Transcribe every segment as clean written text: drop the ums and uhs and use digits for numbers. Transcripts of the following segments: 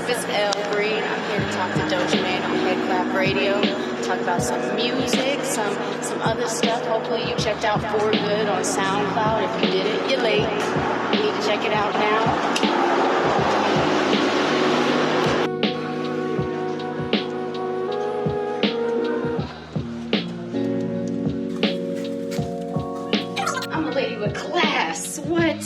up? It's Elle Green. I'm here to talk to Dojamain on Head-Klap Radio. Talk about some music, some other stuff. Hopefully you checked out For Good on SoundCloud. If you didn't, you're late. You need to check it out now. I'm a lady with class. What?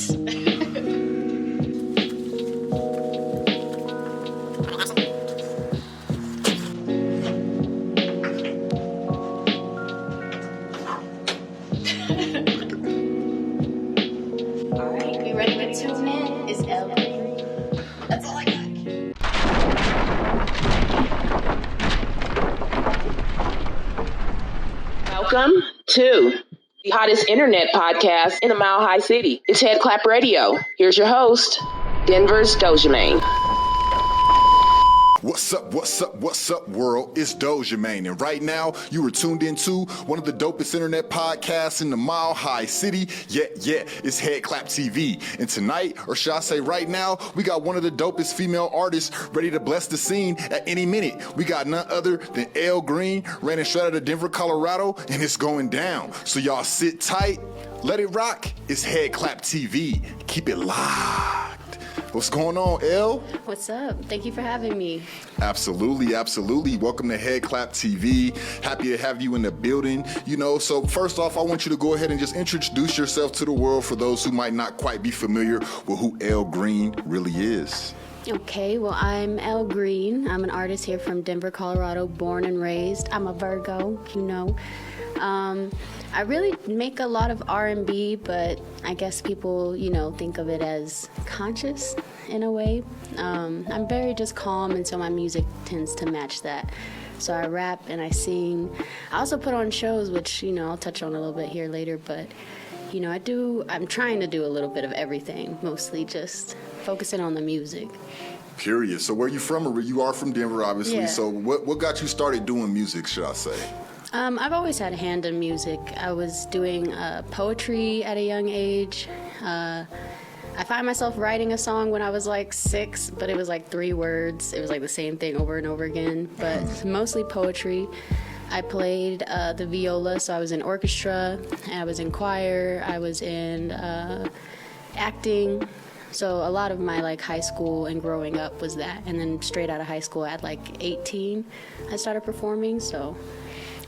Welcome to the hottest internet podcast in a Mile High City. It's Head-Klap Radio. Here's your host, DenverzDojamain. What's up, world? It's Dojamain, and right now you are tuned into one of the dopest internet podcasts in the Mile High City. Yeah, it's Head-Klap Teavee, and tonight, or should I say right now, we got one of the dopest female artists ready to bless the scene at any minute. We got none other than Elle Green, running straight out of Denver, Colorado, and it's going down. So y'all sit tight, let it rock. It's Head-Klap Teavee. Keep it locked. What's going on, Elle? What's up? Thank you for having me. Absolutely. Welcome to Head-Klap Teavee. Happy to have you in the building. So first off, I want you to go ahead and just introduce yourself to the world for those who might not quite be familiar with who Elle Green really is. Okay, well, I'm Elle Green. I'm an artist here from Denver, Colorado, born and raised. I'm a Virgo, I really make a lot of R&B, but I guess people, think of it as conscious in a way. I'm very just calm, and so my music tends to match that. So I rap and I sing. I also put on shows, which, I'll touch on a little bit here later, but, I'm trying to do a little bit of everything, mostly just focusing on the music. Period. So where you from? You are from Denver, obviously. Yeah. So what got you started doing music, should I say? I've always had a hand in music. I was doing poetry at a young age. I find myself writing a song when I was like 6, but it was like 3 words. It was like the same thing over and over again, but mostly poetry. I played the viola, so I was in orchestra, I was in choir, I was in acting. So a lot of my high school and growing up was that. And then straight out of high school at 18, I started performing, so...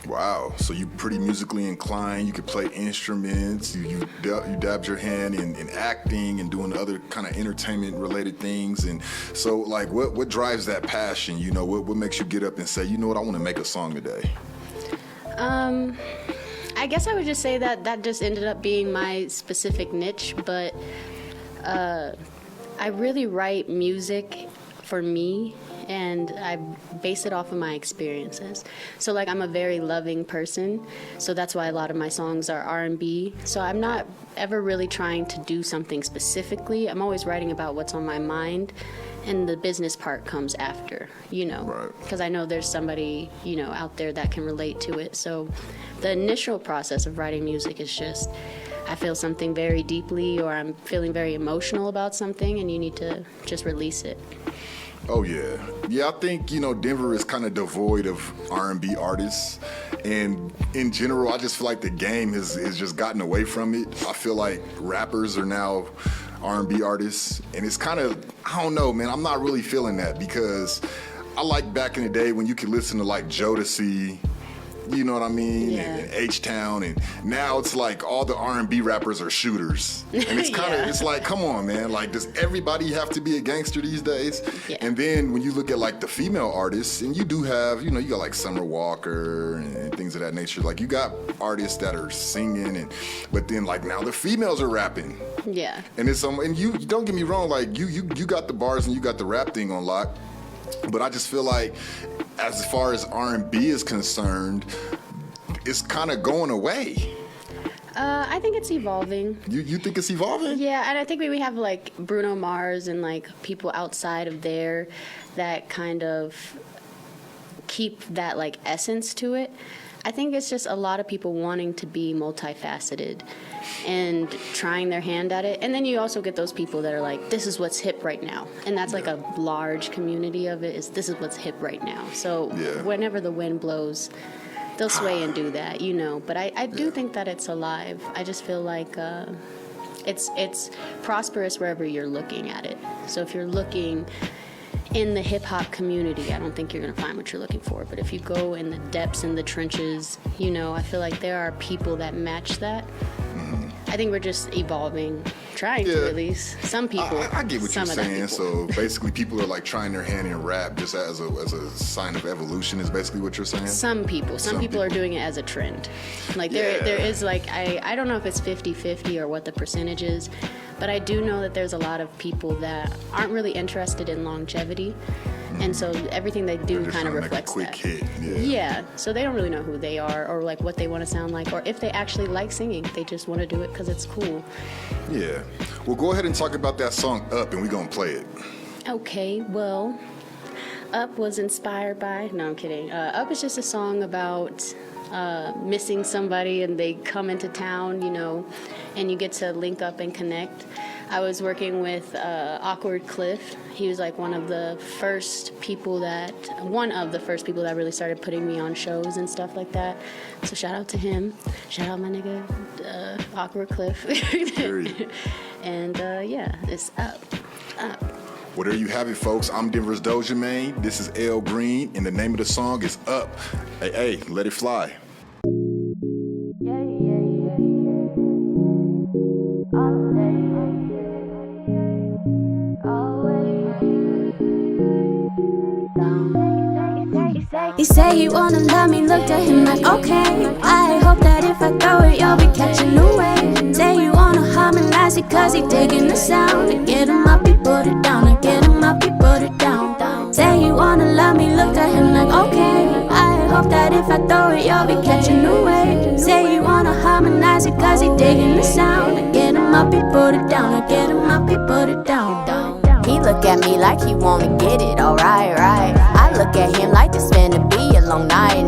Wow, so you pretty musically inclined. You could play instruments. You dabbed your hand in acting and doing other kind of entertainment-related things. And so, what drives that passion? What makes you get up and say, you know what, I want to make a song today? I guess I would just say that just ended up being my specific niche, but I really write music for me, and I base it off of my experiences. So I'm a very loving person, so that's why a lot of my songs are R&B. So I'm not ever really trying to do something specifically. I'm always writing about what's on my mind, and the business part comes after, Right. Because I know there's somebody, out there that can relate to it. So the initial process of writing music is just, I feel something very deeply, or I'm feeling very emotional about something, and you need to just release it. Oh, yeah. Yeah, I think, Denver is kind of devoid of R&B artists. And in general, I just feel like the game has just gotten away from it. I feel like rappers are now R&B artists. And it's kind of, I don't know, man. I'm not really feeling that, because I like back in the day when you could listen to Jodeci, you know what I mean? Yeah. And H-Town, and now it's all the R&B rappers are shooters. And it's kind of, Yeah. it's come on, man. Does everybody have to be a gangster these days? Yeah. And then when you look at the female artists, and you do have, you got Summer Walker and things of that nature. You got artists that are singing, but then now the females are rapping. Yeah. And it's and you don't get me wrong, you got the bars and you got the rap thing on lock. But I just feel as far as R&B is concerned, it's kind of going away. I think it's evolving. You think it's evolving? Yeah, and I think we have Bruno Mars and people outside of there that kind of keep that essence to it. I think it's just a lot of people wanting to be multifaceted and trying their hand at it. And then you also get those people that are like, this is what's hip right now. And that's like a large community of it, is this is what's hip right now. So whenever the wind blows, they'll sway and do that, you know. But I do think that it's alive. I just feel like it's prosperous wherever you're looking at it. So if you're looking in the hip-hop community, I don't think you're going to find what you're looking for. But if you go in the depths, in the trenches, you know, I feel like there are people that match that. I think we're just evolving, trying to at least. Some people. I get what you're saying. So basically, people are like trying their hand in rap just as a sign of evolution. Is basically what you're saying. Some people are doing it as a trend. Like there is like I don't know if it's 50-50 or what the percentage is, but I do know that there's a lot of people that aren't really interested in longevity. And so everything they do kind of reflects that. Hit. Yeah. So they don't really know who they are or like what they want to sound like or if they actually like singing. They just want to do it because it's cool. Yeah. Well, go ahead and talk about that song Up, and we're going to play it. Okay. Well, Up was inspired by... No, I'm kidding. Up is just a song about missing somebody and they come into town, you know, and you get to link up and connect. I was working with Wycleff. He was like one of the first people that really started putting me on shows and stuff like that. So shout out to him. Shout out my nigga, Wycleff. And it's Up. Well, there you have it, folks. I'm DenverzDojamain. This is Elle Green, and the name of the song is Up. Hey, let it fly. He say he wanna love me, looked at him like, okay. I hope that if I throw it, you'll be catching the wave. Say you wanna harmonize it, cause he digging the sound. I get him up, he put it down. I get him up, he put it down. Say you wanna love me, looked at him like, okay. I hope that if I throw it, you'll be catching the wave. Say you wanna harmonize it, cause he digging the sound. I get him up, he put it down. I get him up, he put it down. He look at me like he wanna get it, alright, right. I look at him like this finna be a long night.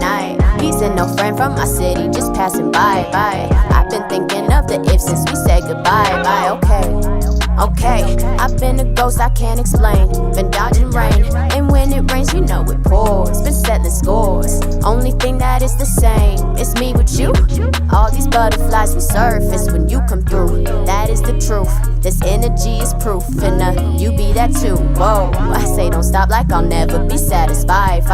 He's a no friend from my city, just passing by. I've been thinking of the if since we said goodbye, okay. I've been a ghost, I can't explain. Been dodging rain, and when it rains, you know it pours. Been settling scores. Only thing that is the same is me with you. All these butterflies we surface when you come through. That is the truth. This energy is proof, and you be that too. Whoa, I say don't stop like I'll never be satisfied.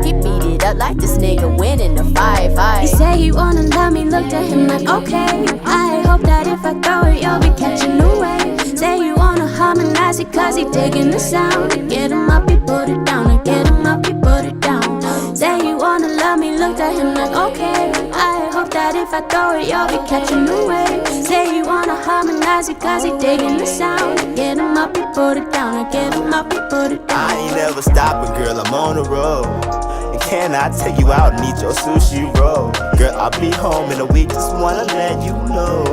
He beat it up like this nigga winning a fight. He say he wanna love me, looked at him like, okay. I hope that if I throw it, you'll be catching the wave. Say you wanna harmonize it, cause he digging the sound. I get him up, he put it down. I get him up, he put it down. Say you wanna love me, looked at him like, okay. I hope that if I throw it, you'll be catching the wave. Say you wanna harmonize it, cause he digging the sound. I get him up, he put it down. I get him up, he put it down. I ain't never stopping, girl, I'm on the road. And can I take you out and eat your sushi roll? Girl, I'll be home in a week, just wanna let you know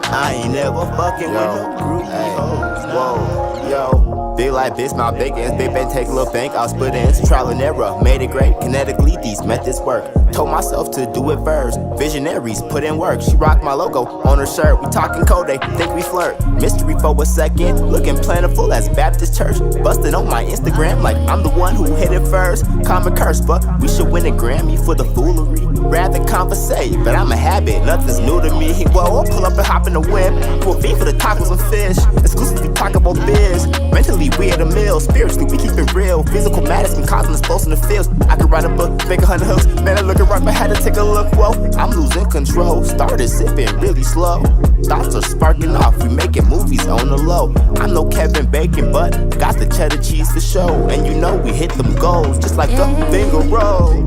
I ain't never fucking with no groupie hoes. Whoa, yo. Big like bitch, my big ass, big bang, take a little bank. I'll split it into trial and error. Made it great, kinetically, these methods work. Told myself to do it first. Visionaries, put in work. She rocked my logo on her shirt. We talking code, they think we flirt. Mystery for a second, looking plentiful as Baptist church. Busted on my Instagram like I'm the one who hit it first. Common curse, but we should win a Grammy for the foolery. Rather conversate, but I'm a habit, nothing's new to me. Whoa, I'll pull up and hop in the whip. Do a feed for the tacos and fish. Exclusively talk about biz. Mentally, we at a meal. Spiritually, we keep it real. Physical matters can cause an explosion in the fields. I could write a book, make 100 hooks. Man, I look right, but had to take a look. Whoa, I'm losing control. Started sipping really slow. Thoughts are sparking off. We making movies on the low. I'm no Kevin Bacon, but got the cheddar cheese to show. And you know we hit them goals just like a finger roll.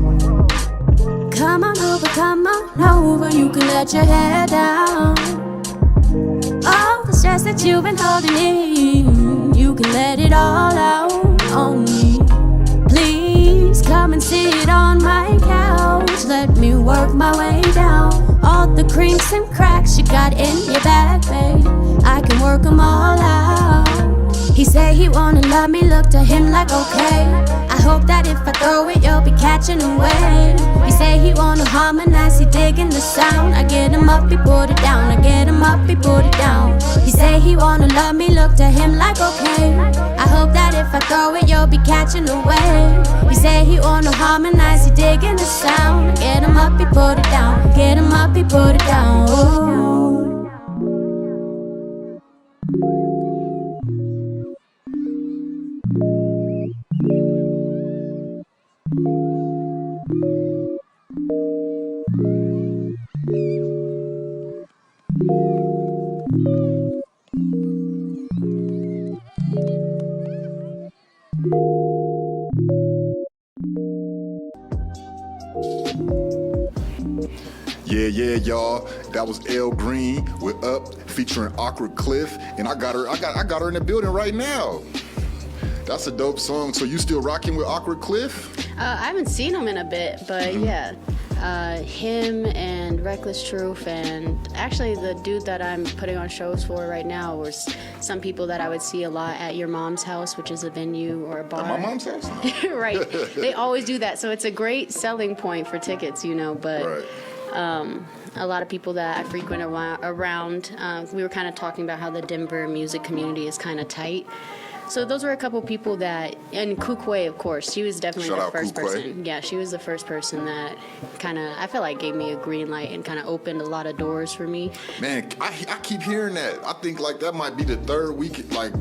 Come on over, you can let your head down. All the stress that you've been holding in, you can let it all out on me. Please come and sit on my couch, let me work my way down. All the creaks and cracks you got in your back, babe, I can work them all out. He say he wanna love me, looked at him like okay. I hope that if I throw it, you'll be catching a wave. He say he wanna harmonize, he digging the sound. I get him up, he put it down. I get him up, he put it down. He say he wanna love me, looked at him like okay. I hope that if I throw it, you'll be catching a wave. He say he wanna harmonize, he digging the sound. I get him up, he put it down. Get him up, he put it down. Ooh. Yeah, y'all. That was Elle Green with Up featuring Wycleff, and I got her in the building right now. That's a dope song. So you still rocking with Wycleff? I haven't seen him in a bit, but yeah. Him and Reckless Truth, and actually the dude that I'm putting on shows for right now was some people that I would see a lot at your mom's house, which is a venue or a bar. At my mom's house? Right. They always do that, so it's a great selling point for tickets, you know, but Right. A lot of people that I frequent around, we were kind of talking about how the Denver music community is kind of tight. So those were a couple people that, and Kukwe, of course, she was definitely Shout the out first Kukwe. person. Yeah, she was the first person that kind of, I feel like gave me a green light and kind of opened a lot of doors for me. Man, I keep hearing that. I think like that might be the third week. Like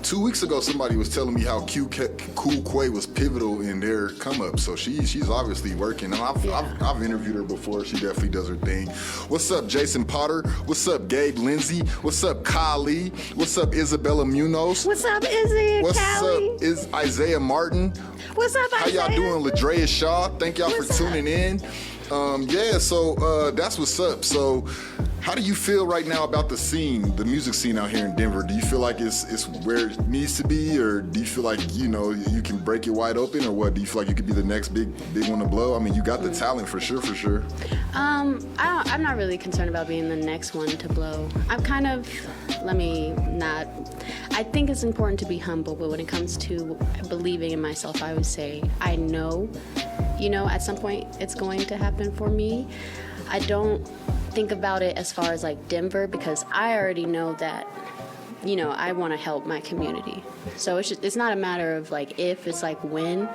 2 weeks ago, somebody was telling me how Kukwe was pivotal in their come up. So she's obviously working, and I've interviewed her before. She definitely does her thing. What's up, Jason Potter? What's up, Gabe Lindsay? What's up, Kylie? What's up, Isabella Munoz? What's up, Izzy? What's Callie? up, is Isaiah Martin? What's up, How Isaiah? y'all doing, Ladrea Shaw? Thank y'all for tuning in. So that's what's up. So how do you feel right now about the scene, the music scene out here in Denver? Do you feel like it's where it needs to be, or do you feel like, you know, you can break it wide open, or what? Do you feel like you could be the next big one to blow? I mean, you got the talent for sure. I'm not really concerned about being the next one to blow. I think it's important to be humble, but when it comes to believing in myself, I would say I know, you know, at some point it's going to happen for me. I don't think about it as far as like Denver, because I already know that, you know, I want to help my community. So it's not a matter of like if, it's like when.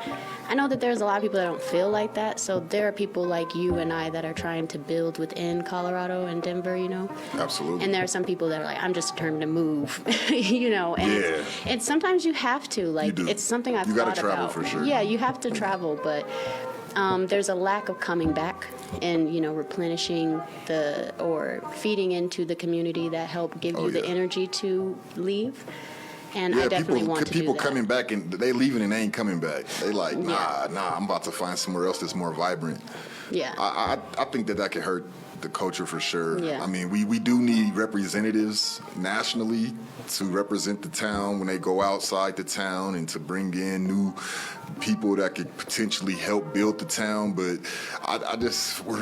I know that there's a lot of people that don't feel like that. So there are people like you and I that are trying to build within Colorado and Denver, you know. Absolutely. And there are some people that are like, I'm just determined to move, you know. And, Yeah. and sometimes you have to. Like, You do. it's something I've You thought gotta travel about. for sure. Yeah, you have to travel, but there's a lack of coming back and, you know, replenishing or feeding into the community that help give you the energy to leave. And I definitely want to do people that. coming back and they leaving and they ain't coming back. They like, nah, I'm about to find somewhere else that's more vibrant. Yeah. I think that could hurt the culture for sure. Yeah. I mean, we do need representatives nationally to represent the town when they go outside the town, and to bring in new people that could potentially help build the town. But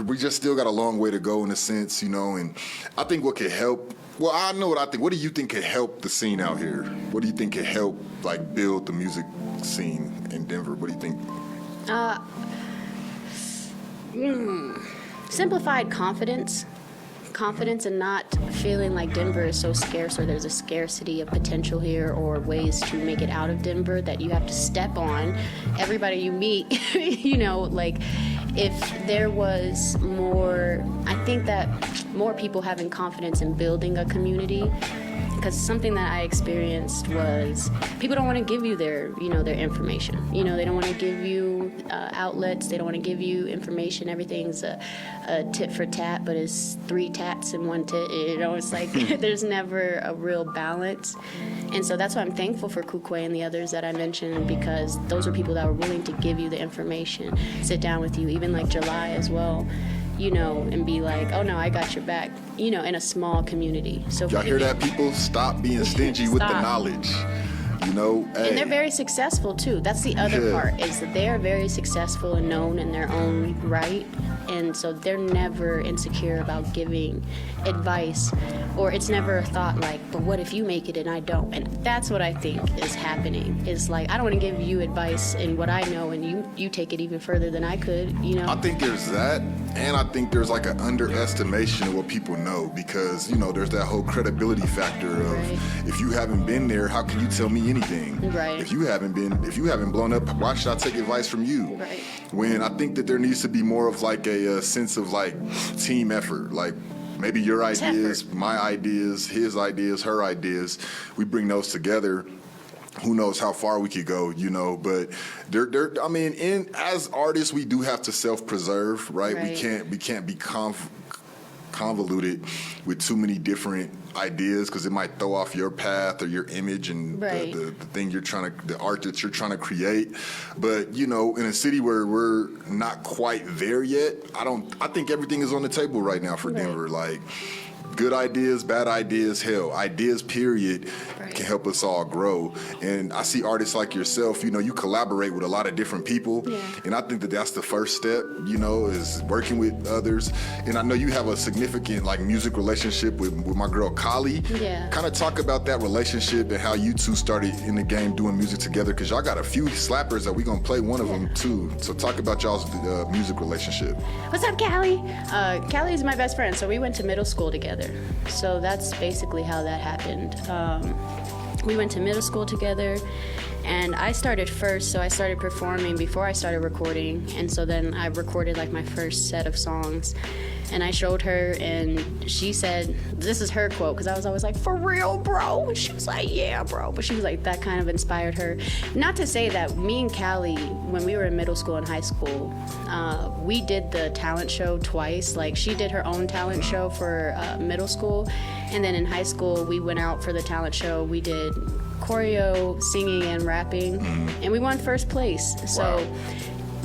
we just still got a long way to go in a sense, you know. And I think what could help. Well, I know what I think. What do you think could help the scene out here? What do you think could help, like, build the music scene in Denver? What do you think? Simplified confidence and not feeling like Denver is so scarce, or there's a scarcity of potential here, or ways to make it out of Denver that you have to step on. Everybody you meet, you know, like, if there was more, I think that more people having confidence in building a community. Because something that I experienced was people don't want to give you their information. You know, they don't want to give you outlets. They don't want to give you information. Everything's a tit for tat, but it's 3 tats in 1 tit. You know, it's like there's never a real balance. And so that's why I'm thankful for Kukwe and the others that I mentioned, because those are people that were willing to give you the information, sit down with you, even like July as well. You know, and be like, oh no, I got your back, you know, in a small community. So Y'all hear that, people? Stop being stingy with the Stop. knowledge. You know, hey. And they're very successful too. That's the other part, is that they are very successful and known in their own right. And so they're never insecure about giving advice, or it's never a thought like, but what if you make it and I don't? And that's what I think is happening. Is like, I don't want to give you advice in what I know, and you take it even further than I could, you know? I think there's that, and I think there's like an underestimation of what people know, because, you know, there's that whole credibility factor of, if you haven't been there, how can you tell me anything? Right. If you haven't blown up, why should I take advice from you? Right. When I think that there needs to be more of like a sense of like team effort, like maybe your ideas, my ideas, his ideas, her ideas, we bring those together. Who knows how far we could go, you know? But I mean, as artists, we do have to self-preserve, right? We can't be convoluted with too many different ideas, because it might throw off your path or your image and the thing the art that you're trying to create. But, you know, in a city where we're not quite there yet, I think everything is on the table right now for Denver. Like, good ideas, bad ideas, hell, ideas, period, can help us all grow. And I see artists like yourself, you know, you collaborate with a lot of different people. Yeah. And I think that that's the first step, you know, is working with others. And I know you have a significant, like, music relationship with my girl, Kali. Yeah. Kind of talk about that relationship and how you two started in the game doing music together, because y'all got a few slappers that we're going to play one of them, too. So talk about y'all's music relationship. What's up, Callie? Callie is my best friend, so we went to middle school together. So that's basically how that happened. We went to middle school together, and I started first, so I started performing before I started recording, and so then I recorded like my first set of songs, and I showed her, and she said, this is her quote, because I was always like, for real, bro? And she was like, yeah, bro. But she was like, that kind of inspired her. Not to say that me and Callie, when we were in middle school and high school, we did the talent show twice. Like, she did her own talent show for middle school, and then in high school, we went out for the talent show. We did choreo, singing, and rapping, and we won first place. So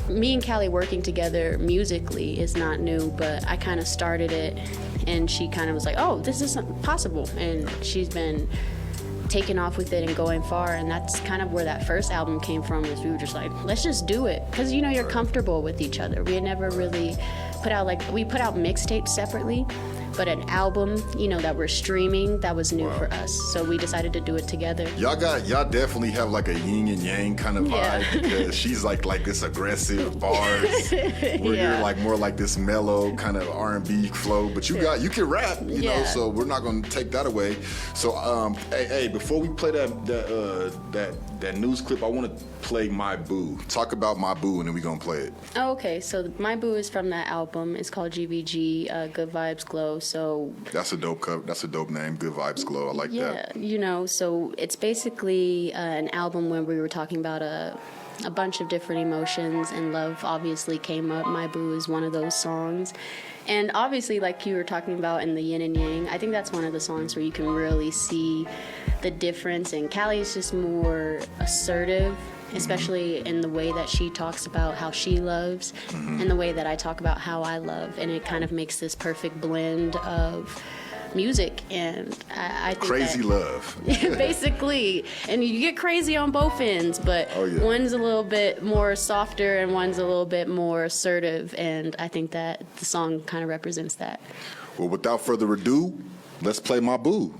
me and Callie working together musically is not new, but I kind of started it, and she kind of was like, oh, this is possible, and she's been taking off with it and going far. And that's kind of where that first album came from, is we were just like, let's just do it, because, you know, you're comfortable with each other. We had never really put out, like, we put out mixtapes separately, but an album, you know, that we're streaming, that was new for us. So we decided to do it together. Y'all definitely have like a yin and yang kind of vibe, because she's like this aggressive bars, where you're like more like this mellow kind of R&B flow, but you can rap, you know, so we're not going to take that away. So, hey, before we play that news clip, I want to play My Boo. Talk about My Boo, and then we're going to play it. Oh, okay. So My Boo is from that album. It's called GVG, Good Vibes Glow. So that's a dope cover. That's a dope name. Good Vibes Glow. I like that. Yeah, you know, so it's basically an album where we were talking about a bunch of different emotions, and love obviously came up. My Boo is one of those songs. And obviously, like you were talking about in the yin and yang, I think that's one of the songs where you can really see the difference. And Callie is just more assertive, especially in the way that she talks about how she loves, and the way that I talk about how I love. And it kind of makes this perfect blend of music, and I think crazy love. Basically. And you get crazy on both ends, but one's a little bit more softer and one's a little bit more assertive, and I think that the song kind of represents that. Well, without further ado, let's play My Boo.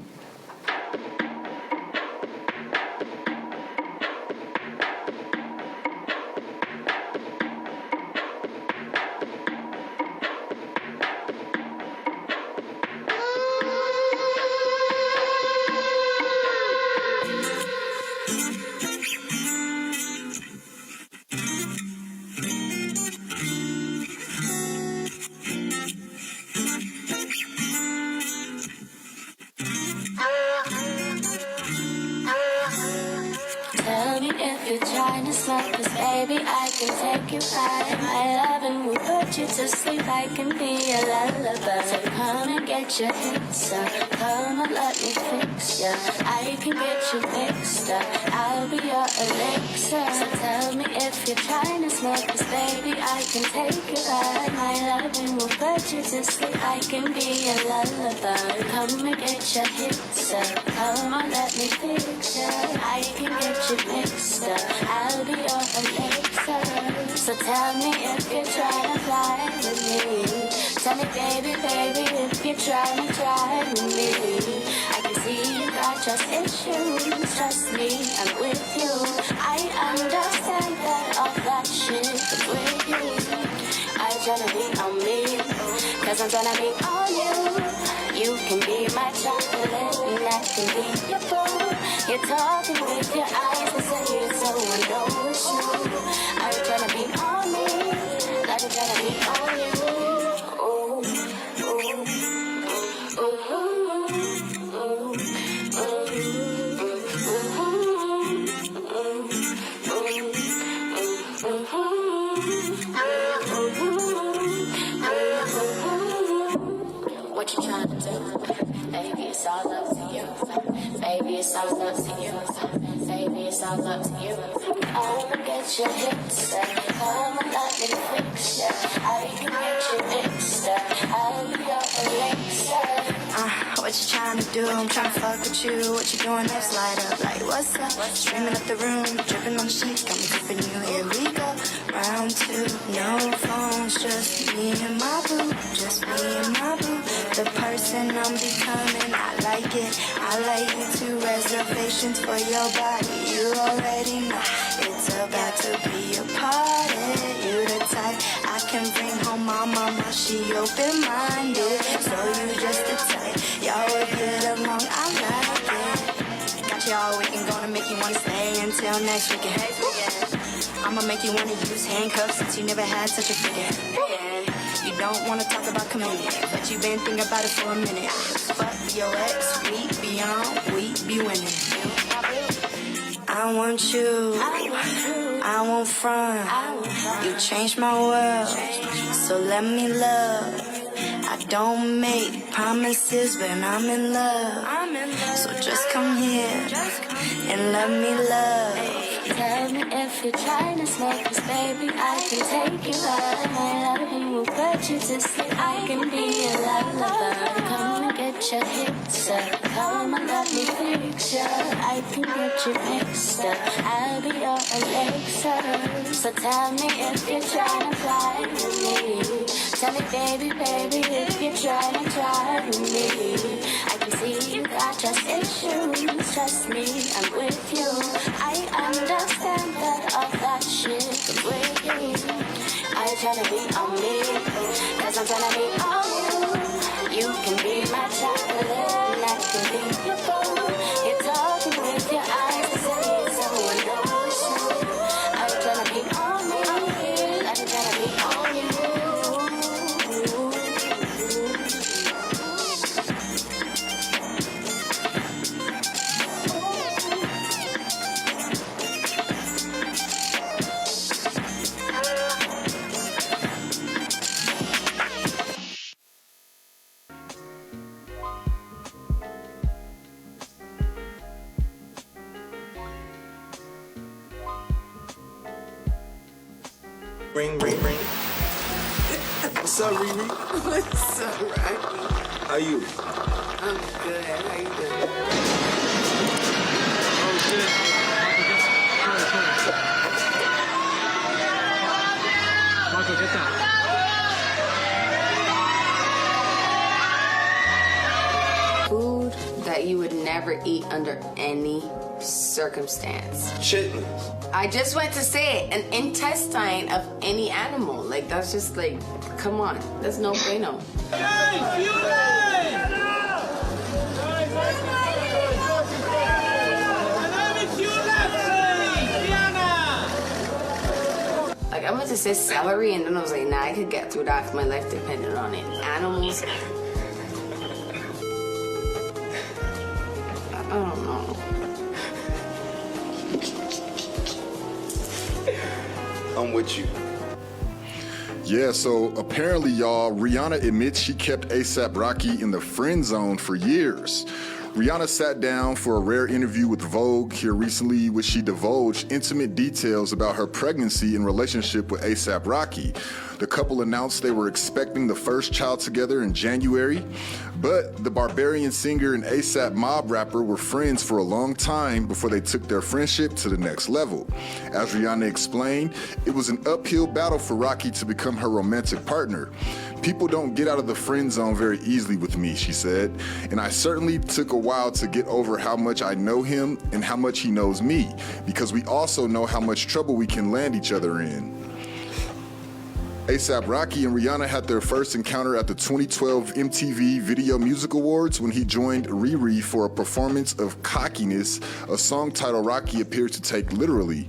if you're trying to smoke, 'cause baby, I can take you high. My loving will put you to sleep. I can be a lullaby. So come and get your hits up. Come and let me fix ya. I can get you mixed up. I'll be your elixir. So tell me if you're trying to smoke, 'cause baby, I can take you high. My loving will put you to sleep. I can be a lullaby. Come and get your hits up. Come on, let me fix ya. I can get you mixed up. I'll be your elixir. So tell me if you're trying to fly with me. Tell me, baby, baby, if you're trying to try with me. I can see you got trust issues. Trust me, I'm with you. I understand that all that shit is with you. I tryna be on me, 'cause I'm tryna be on you. You can be my chocolate and I can be your boo. You're talking with your eyes and say it so I know it's you. I'm tryna be on me, like I'm tryna be on you. Ooh, ooh, ooh, ooh, ooh, what you trying to do? Baby, it's all up to you. Baby, it's all up to you. Baby, it's all up to you. I'ma get your hips up. Come and let me fix ya. I can get you mixed up. I'll be your elixir. What you trying to do? I'm trying to fuck with you. What you doing? Let's light up. Like, what's up? Streaming up the room, dripping on the sheets, got me dripping you. Here we go. Round two, no phones, just me and my boo. Just me and my boo. The person I'm becoming, I like it. I like you. 2 reservations for your body. You already know it's about to be a party. You the type I can bring home my mama. She open-minded, so you just the type. Y'all would get along, I like it. Got you all weekend, gonna make you wanna stay until next weekend. I'ma make you wanna use handcuffs since you never had such a figure. You don't wanna talk about commitment, but you been thinking about it for a minute. Fuck your ex, we be on, we be winning. I want you, I want front. You changed my world, so let me love. I don't make promises when I'm in love. So just come here and let me love. Tell me if you're trying to smoke, 'cause baby, I can take you high. My loving will put you to sleep. I can be a lullaby. Come and get your hits up. Come and let me fix ya. I can get you mixed up. I'll be your elixir. So tell me if you're trying to fly with me. Tell me, baby, baby, if you're trying to try with me. I can see you got trust issues. Trust me, I'm with you. I understand that all that shit is with you. I tryna be on me, 'cause I'm tryna be on you. You can be my chocolate and I can be your boo. You're talking with your eyes and say it so I know it's you. I'm tryna be on me, like I'm tryna be on you. Ring, ring, ring. What's up, Riri? What's up, Rocky? How you? I'm good. How you doing? Oh, shit. Michael, get that. Food that you would never eat under any circumstance. Chitlins. I just went to say it, an intestine of any animal. Like, that's just like, come on. That's no bueno. Like, I went to say celery, and then I was like, nah, I could get through that if my life depended on it. Animals, I don't know. come with you. Yeah, so apparently, y'all, Rihanna admits she kept A$AP Rocky in the friend zone for years. Rihanna sat down for a rare interview with Vogue here recently, which she divulged intimate details about her pregnancy and relationship with A$AP Rocky. The couple announced they were expecting the first child together in January, but the Barbarian singer and A$AP Mob rapper were friends for a long time before they took their friendship to the next level. As Rihanna explained, it was an uphill battle for Rocky to become her romantic partner. People don't get out of the friend zone very easily with me, she said, and I certainly took a while to get over how much I know him and how much he knows me, because we also know how much trouble we can land each other in. A$AP Rocky and Rihanna had their first encounter at the 2012 MTV Video Music Awards when he joined Riri for a performance of Cockiness, a song title Rocky appeared to take literally.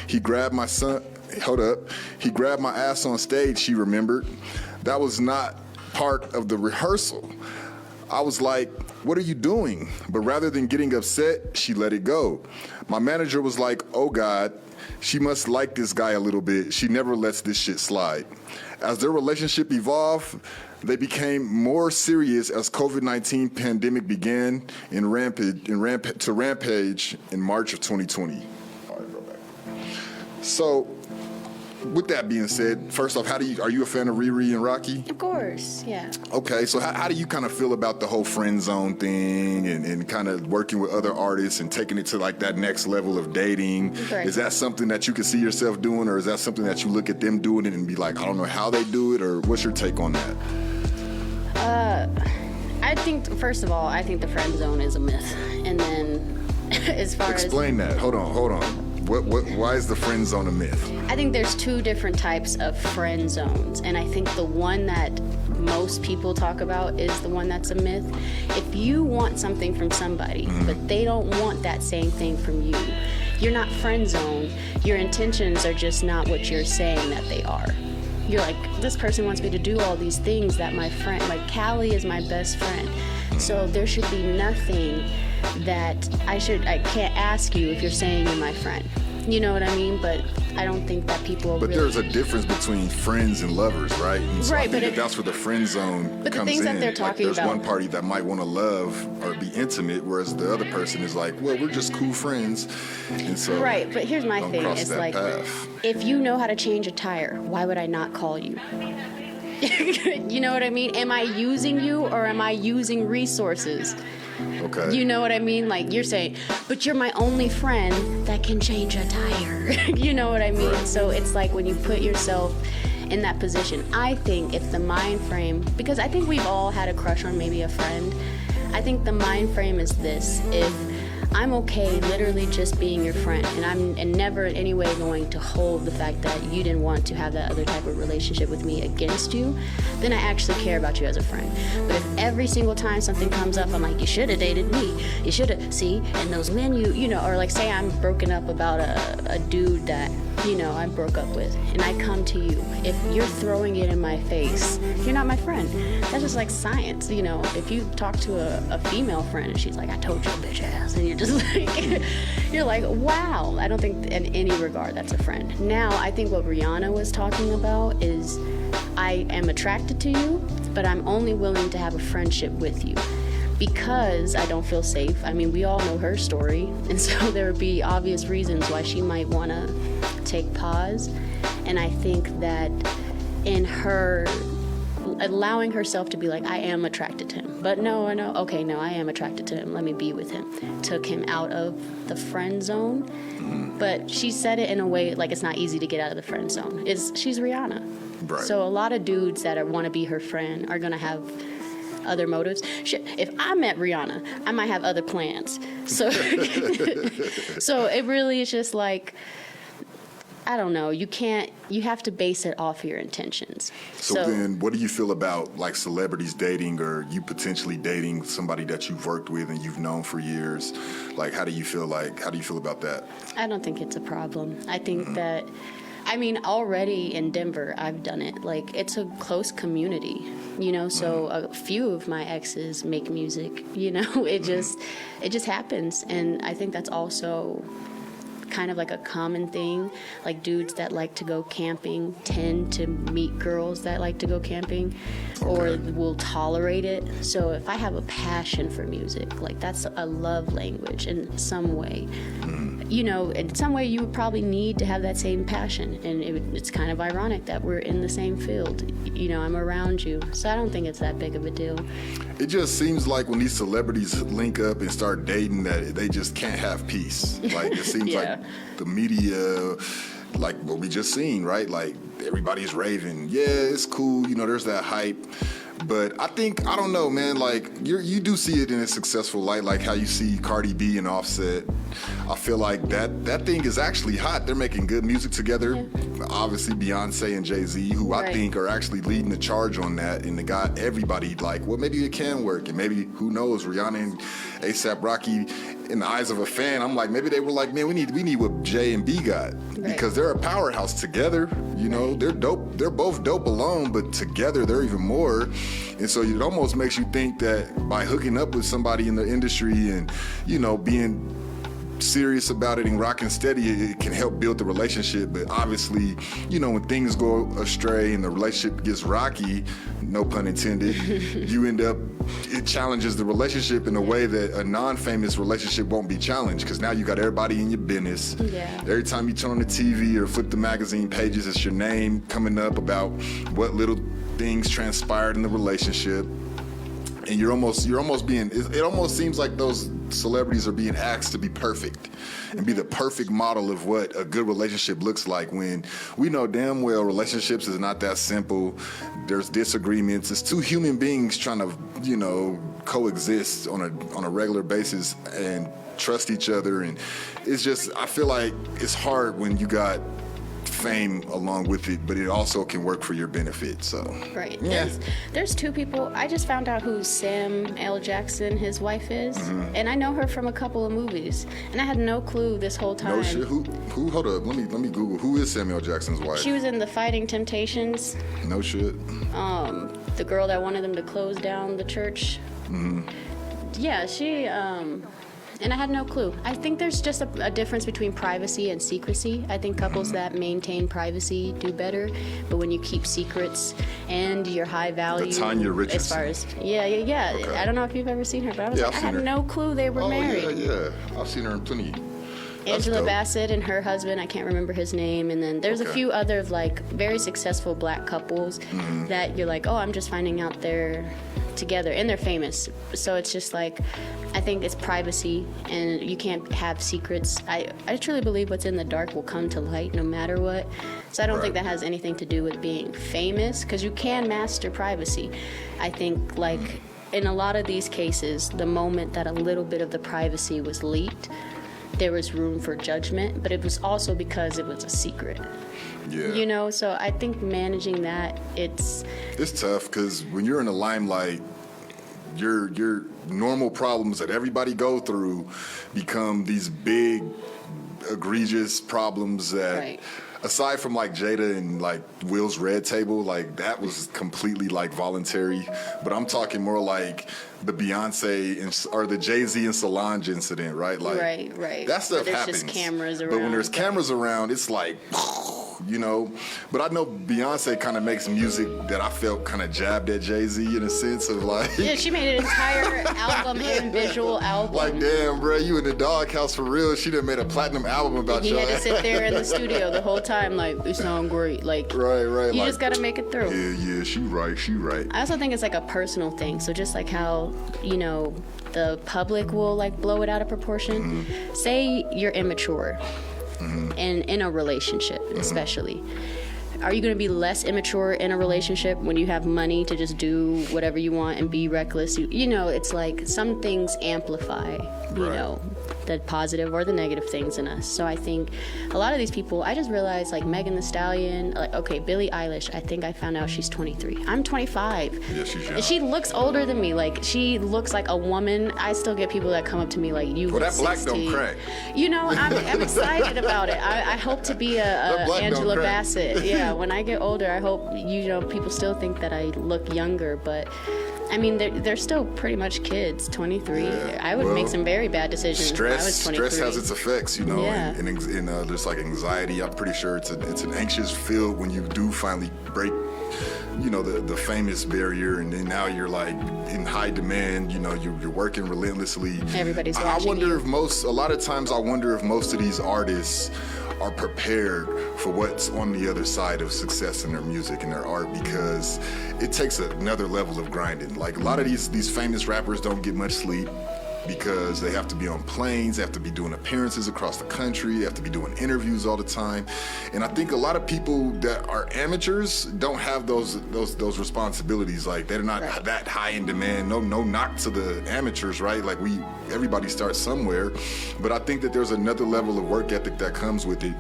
He grabbed my ass on stage, she remembered. That was not part of the rehearsal. I was like, what are you doing? But rather than getting upset, she let it go. My manager was like, oh God, she must like this guy a little bit. She never lets this shit slide. As their relationship evolved, they became more serious as COVID-19 pandemic began to rampage in March of 2020. All right, go back. So, with that being said, first off, are you a fan of Riri and Rocky? Of course, yeah. Okay, so how do you kind of feel about the whole friend zone thing and kind of working with other artists and taking it to like that next level of dating? Right. Is that something that you can see yourself doing, or is that something that you look at them doing and be like, I don't know how they do it, or what's your take on that? I think, first of all, I think the friend zone is a myth. And then as far Explain that. Hold on. Why is the friend zone a myth? I think there's two different types of friend zones, and I think the one that most people talk about is the one that's a myth. If you want something from somebody, but they don't want that same thing from you, you're not friend zone. Your intentions are just not what you're saying that they are. You're like, this person wants me to do all these things that my friend, like Callie is my best friend. So there should be nothing that I can't ask you if you're saying you're my friend. You know what I mean? But I don't think that people But really... there's a difference between friends and lovers, right? And so right, I think that's where the friend zone comes in. But the things that they're talking there's about... one party that might want to love or be intimate, whereas the other person is like, well, we're just cool friends. And so right, but here's my thing. It's like, path. If you know how to change a tire, why would I not call you? You know what I mean? Am I using you or am I using resources? Okay. You know what I mean? Like you're saying, but you're my only friend that can change a tire. You know what I mean? Right. So it's like when you put yourself in that position, I think if the mind frame, because I think we've all had a crush on maybe a friend, I think the mind frame is this: if I'm okay literally just being your friend, and I'm never in any way going to hold the fact that you didn't want to have that other type of relationship with me against you, then I actually care about you as a friend. But if every single time something comes up, I'm like, you should have dated me. You should have, see, and those men you know, or like say I'm broken up about a dude that, you know, I broke up with, and I come to you. If you're throwing it in my face, you're not my friend. That's just like science, you know. If you talk to a female friend and she's like, I told you, bitch ass, and you're just like, you're like, wow. I don't think in any regard that's a friend. Now, I think what Rihanna was talking about is I am attracted to you, but I'm only willing to have a friendship with you because I don't feel safe. I mean, we all know her story, and so there would be obvious reasons why she might want to take pause. And I think that in her allowing herself to be like, I am attracted to him, but no, I am attracted to him, let me be with him, took him out of the friend zone. But she said it in a way like it's not easy to get out of the friend zone. She's Rihanna. Right. So a lot of dudes that want to be her friend are going to have other motives. Shit, if I met Rihanna, I might have other plans. So, so it really is just like, I don't know. You have to base it off your intentions. So then what do you feel about like celebrities dating, or you potentially dating somebody that you've worked with and you've known for years? Like, how do you feel about that? I don't think it's a problem. I think that, I mean, already in Denver, I've done it. Like, it's a close community, you know, so a few of my exes make music, you know, it just happens. And I think that's also kind of like a common thing. Like dudes that like to go camping tend to meet girls that like to go camping or will tolerate it. So if I have a passion for music, like that's a love language in some way. You know, in some way you would probably need to have that same passion. And it's kind of ironic that we're in the same field. You know, I'm around you. So I don't think it's that big of a deal. It just seems like when these celebrities link up and start dating that they just can't have peace. Like it seems like the media, like what we just seen, right? Like everybody's raving. Yeah, it's cool. You know, there's that hype. But I think, I don't know, man, like you do see it in a successful light, like how you see Cardi B and Offset. I feel like that thing is actually hot. They're making good music together. Yeah. Obviously Beyonce and Jay-Z, who I think are actually leading the charge on that, and they got everybody like, well, maybe it can work, and maybe, who knows, Rihanna and A$AP Rocky, in the eyes of a fan, I'm like, maybe they were like, man, we need what J and B got, because they're a powerhouse together. You know, they're dope. They're both dope alone, but together they're even more. And so it almost makes you think that by hooking up with somebody in the industry and, you know, being serious about it and rocking steady, it can help build the relationship. But obviously, you know, when things go astray and the relationship gets rocky, no pun intended, you end up, it challenges the relationship in a way that a non-famous relationship won't be challenged, because now you got everybody in your business. Every time you turn on the TV or flip the magazine pages, it's your name coming up about what little things transpired in the relationship. And you're almost being, it almost seems like those celebrities are being asked to be perfect and be the perfect model of what a good relationship looks like, when we know damn well relationships is not that simple. There's disagreements. It's two human beings trying to, you know, coexist on a regular basis and trust each other. And it's just, I feel like it's hard when you got fame along with it, but it also can work for your benefit. So there's two people. I just found out who Sam L. Jackson, his wife, is, and I know her from a couple of movies, and I had no clue this whole time. No shit. Who? Hold up. Let me Google. Who is Samuel Jackson's wife? She was in the Fighting Temptations. No shit. The girl that wanted them to close down the church. Yeah, she. And I had no clue. I think there's just a difference between privacy and secrecy. I think couples that maintain privacy do better, but when you keep secrets and your high value, Tanya Richardson. as far as Okay. I don't know if you've ever seen her, but I had no clue they were married. Yeah, I've seen her in plenty. Angela Bassett and her husband, I can't remember his name, and then there's a few other like very successful black couples that you're like, oh, I'm just finding out they're together and they're famous. So it's just like, I think it's privacy and you can't have secrets. I truly believe what's in the dark will come to light no matter what. So I don't think that has anything to do with being famous, because you can master privacy. I think like in a lot of these cases, the moment that a little bit of the privacy was leaked, there was room for judgment, but it was also because it was a secret. Yeah. You know, so I think managing that, it's tough, because when you're in the limelight, your normal problems that everybody go through become these big, egregious problems that, aside from like Jada and like Will's Red Table, like that was completely like voluntary. But I'm talking more like the Beyonce or the Jay-Z and Solange incident, right? Like, right. That stuff happens. Just cameras around. But when there's cameras around, it's like, you know. But I know Beyonce kind of makes music that I felt kind of jabbed at Jay-Z in a sense of like. Yeah, she made an entire album and visual album. Like, damn, bro, you in the doghouse for real. She done made a platinum album about you. He had to sit there in the studio the whole time, like, it sound great. Like, right. You like, just got to make it through. Yeah, she right. I also think it's like a personal thing. So just like how, you know, the public will like blow it out of proportion. Say you're immature and in a relationship, especially. Are you going to be less immature in a relationship when you have money to just do whatever you want and be reckless? You know, it's like some things amplify, you know, the positive or the negative things in us. So I think a lot of these people, I just realized like Megan Thee Stallion, like, okay, Billie Eilish, I think I found out she's 23. I'm 25. Yeah, she's young. And she looks older than me. Like, she looks like a woman. I still get people that come up to me like, you look 60. Well, that black don't crack. You know, I'm excited about it. I hope to be a Angela Bassett. Yeah, when I get older, I hope, you know, people still think that I look younger, but I mean, they're still pretty much kids, 23. Yeah, I would make some very bad decisions when I was 23. Stress has its effects, you know, Yeah. and there's like anxiety. I'm pretty sure it's an anxious feel when you do finally break, you know, the famous barrier, and then now you're like in high demand. You know, you're working relentlessly. Everybody's I watching wonder you. if a lot of times I wonder if most of these artists are prepared for what's on the other side of success in their music and their art, because it takes another level of grinding. Like a lot of these famous rappers don't get much sleep because they have to be on planes, they have to be doing appearances across the country, they have to be doing interviews all the time. And I think a lot of people that are amateurs don't have those responsibilities. Like they're not that high in demand. No knock to the amateurs, right? Like everybody starts somewhere. But I think that there's another level of work ethic that comes with it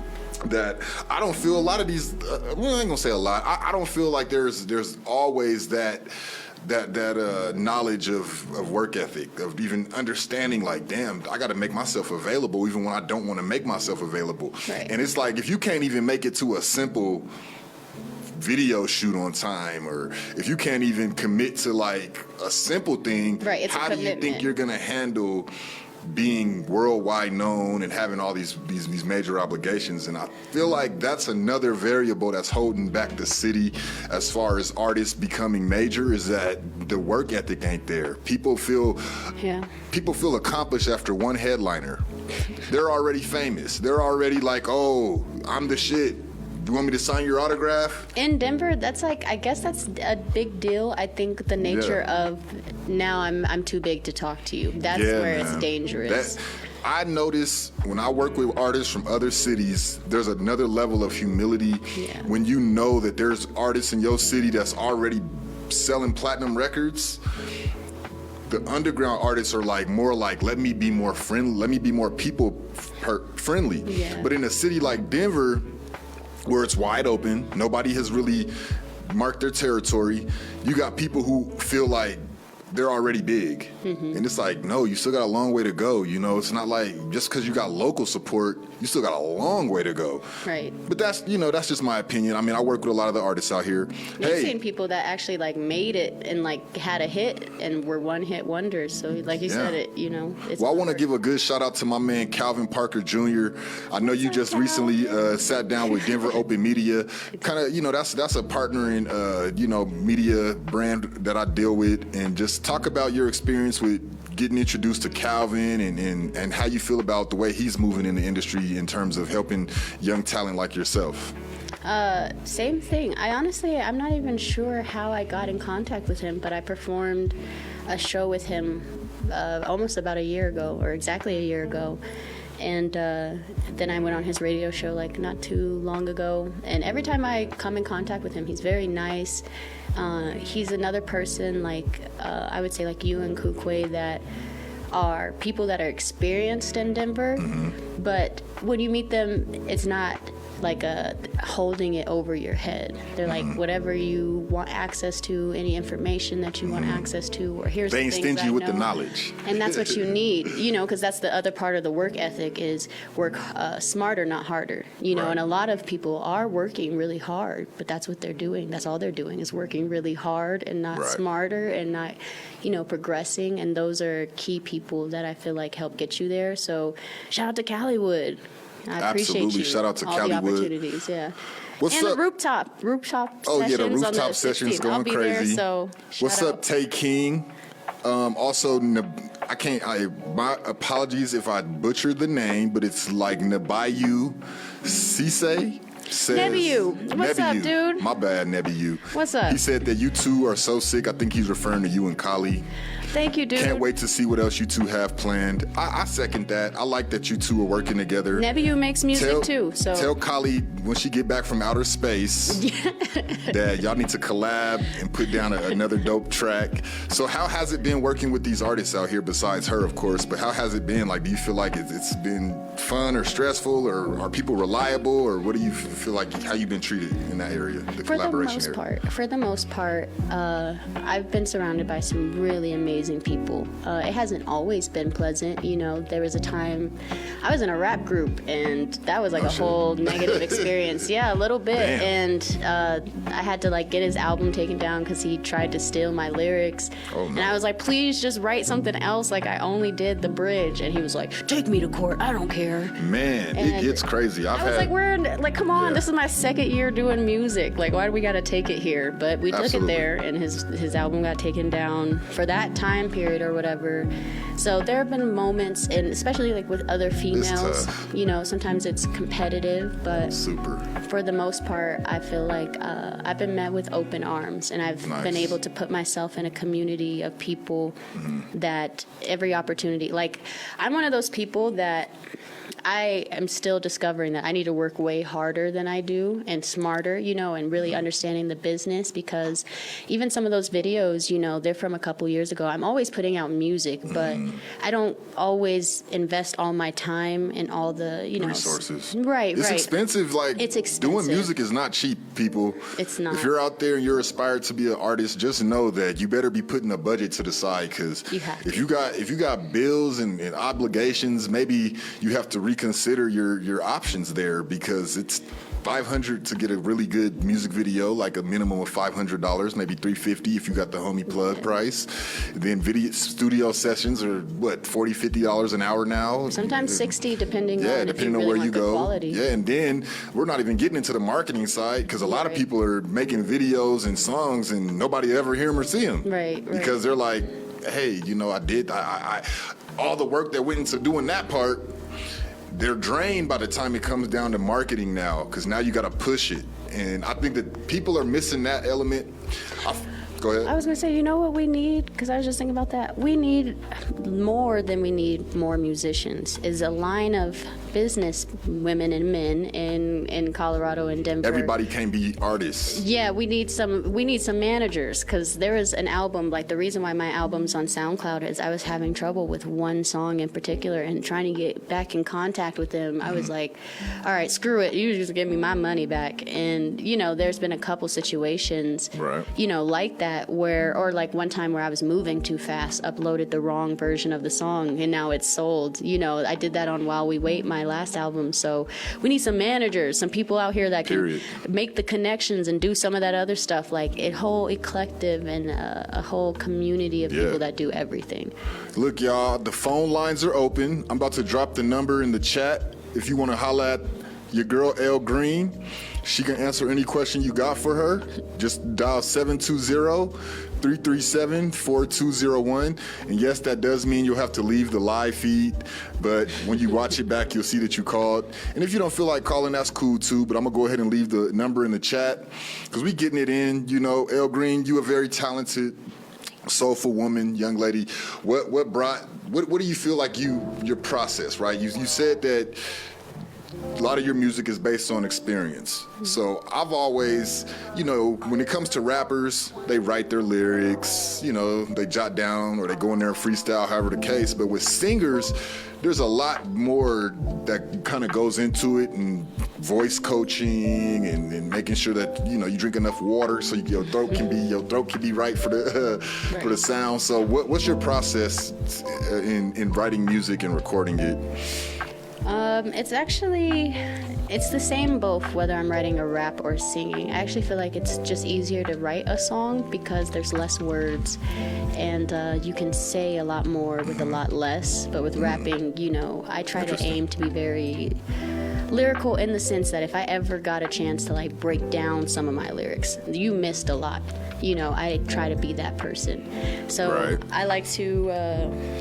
that I don't feel a lot of these, well, I ain't gonna say a lot. I don't feel like there's always that knowledge of work ethic, of even understanding like, damn, I got to make myself available even when I don't want to make myself available. Right. And it's like, if you can't even make it to a simple video shoot on time, or if you can't even commit to like a simple thing, right, it's how a do you think you're going to handle being worldwide known and having all these major obligations? And I feel like that's another variable that's holding back the city as far as artists becoming major, is that the work ethic ain't there. People feel accomplished after one headliner. They're already famous. They're already like, oh, I'm the shit. You want me to sign your autograph? In Denver, that's like, I guess that's a big deal. I think the nature of now I'm too big to talk to you. That's where it's dangerous. I notice when I work with artists from other cities, there's another level of humility when you know that there's artists in your city that's already selling platinum records. The underground artists are like more like, let me be more friendly, let me be more people friendly. Yeah. But in a city like Denver, where it's wide open, nobody has really marked their territory, you got people who feel like they're already big. Mm-hmm. And it's like, no, you still got a long way to go. You know, it's not like just because you got local support, you still got a long way to go. Right. But that's just my opinion. I mean, I work with a lot of the artists out here. You've seen people that actually like made it and like had a hit and were one-hit wonders. So like you said, it's well, I want to give a good shout out to my man Calvin Parker Jr. I know you just recently sat down with Denver Open Media. Kind of, that's a partnering, media brand that I deal with, and just talk about your experience with getting introduced to Calvin and how you feel about the way he's moving in the industry in terms of helping young talent like yourself. Same thing. I'm not even sure how I got in contact with him, but I performed a show with him almost about a year ago, or exactly a year ago. And then I went on his radio show like not too long ago. And every time I come in contact with him, he's very nice. He's another person like I would say like you and Kukwe that are people that are experienced in Denver. Mm-hmm. But when you meet them, it's not like holding it over your head. They're like, whatever you want access to, any information that you want access to, or here's the things I know. They ain't stingy with the knowledge. And that's what you need, because that's the other part of the work ethic is work smarter, not harder. And a lot of people are working really hard, but that's what they're doing. That's all they're doing is working really hard and not smarter and not, progressing. And those are key people that I feel like help get you there. So shout out to Caliwood. I appreciate Absolutely. you. Shout out to all Caliwood. the opportunities, What's and up? the rooftop Oh sessions. yeah, the rooftop on the sessions 16th. going I'll be crazy. There, so what's up, Tay King? Also, my apologies if I butchered the name, but it's like Nebayu Cisse. Nebiu. What's up, dude? My bad, Nebiu. What's up? He said that you two are so sick. I think he's referring to you and Kali. Thank you, dude. Can't wait to see what else you two have planned. I second that. I like that you two are working together. Nebiu makes music too. So tell Kali when she get back from outer space that y'all need to collab and put down another dope track. So how has it been working with these artists out here besides her, of course? But how has it been? Like, do you feel like it's been fun or stressful, or are people reliable, or what do you feel like, how you've been treated in that area, the collaboration area? For the most part, I've been surrounded by some really amazing people. It hasn't always been pleasant. You know, there was a time I was in a rap group, and that was like whole negative experience. Yeah, a little bit. Damn. And I had to like get his album taken down because he tried to steal my lyrics. Oh, no. And I was like, please just write something else. Like, I only did the bridge. And he was like, take me to court. I don't care. Man, it gets crazy. I was like, come on, this is my second year doing music. Like, why do we got to take it here? But we took it there, and his album got taken down for that time period or whatever. So there have been moments, and especially like with other females, you know, sometimes it's competitive, but for the most part, I feel like I've been met with open arms, and I've been able to put myself in a community of people that every opportunity, like, I'm one of those people that I am still discovering that I need to work way harder than I do, and smarter, you know, and really understanding the business, because even some of those videos, you know, they're from a couple years ago. I'm always putting out music, but I don't always invest all my time and all the, you know, resources. It's expensive. Like, it's expensive. Doing music is not cheap, people. It's not. If you're out there and you're aspired to be an artist, just know that you better be putting a budget to the side, because if you got bills and obligations, maybe you have to reconsider your options there, because it's $500 to get a really good music video, like a minimum of $500, maybe $350 if you got the homie plug price. Then video studio sessions are what, $40-$50 an hour now. Sometimes $60, depending on depending on really where you go. Quality. Yeah, and then we're not even getting into the marketing side, because a lot of people are making videos and songs and nobody ever hear them or see them. Right. Because they're like, hey, you know, I all the work that went into doing that part. They're drained by the time it comes down to marketing now, because now you got to push it. And I think that people are missing that element. Go ahead. I was going to say, you know what we need? Because I was just thinking about that. We need more than we need more musicians. Is a line of business women and men in Colorado and Denver. Everybody can't be artists. Yeah, we need some managers, because there is an album, like the reason why my album's on SoundCloud is I was having trouble with one song in particular, and trying to get back in contact with them. I was like, all right, screw it, you just give me my money back. And you know, there's been a couple situations, you know, like that, where, or like one time where I was moving too fast, uploaded the wrong version of the song, and now it's sold. You know, I did that on While We Wait, my last album. So we need some managers, some people out here that can make the connections and do some of that other stuff, like a whole eclectic and a whole community of people that do everything. Look, y'all, the phone lines are open. I'm about to drop the number in the chat. If you want to holla at your girl Elle Green, she can answer any question you got for her. Just dial 720-337-4201. And yes, that does mean you'll have to leave the live feed, but when you watch it back, you'll see that you called. And if you don't feel like calling, that's cool too, but I'm gonna go ahead and leave the number in the chat, because we getting it in. You know, Elle Green, you a very talented, soulful woman, young lady. What do you feel like your process, right? You said that a lot of your music is based on experience. So I've always, you know, when it comes to rappers, they write their lyrics, you know, they jot down or they go in there and freestyle, however the case. But with singers, there's a lot more that kind of goes into it, and voice coaching and making sure that, you know, you drink enough water so your throat can be right for the for the sound. So what's your process in writing music and recording it? It's the same both, whether I'm writing a rap or singing. I actually feel like it's just easier to write a song because there's less words, and you can say a lot more with a lot less. But with rapping, you know, I try to aim to be very lyrical, in the sense that if I ever got a chance to like break down some of my lyrics, you missed a lot. You know, I try to be that person. So I like to,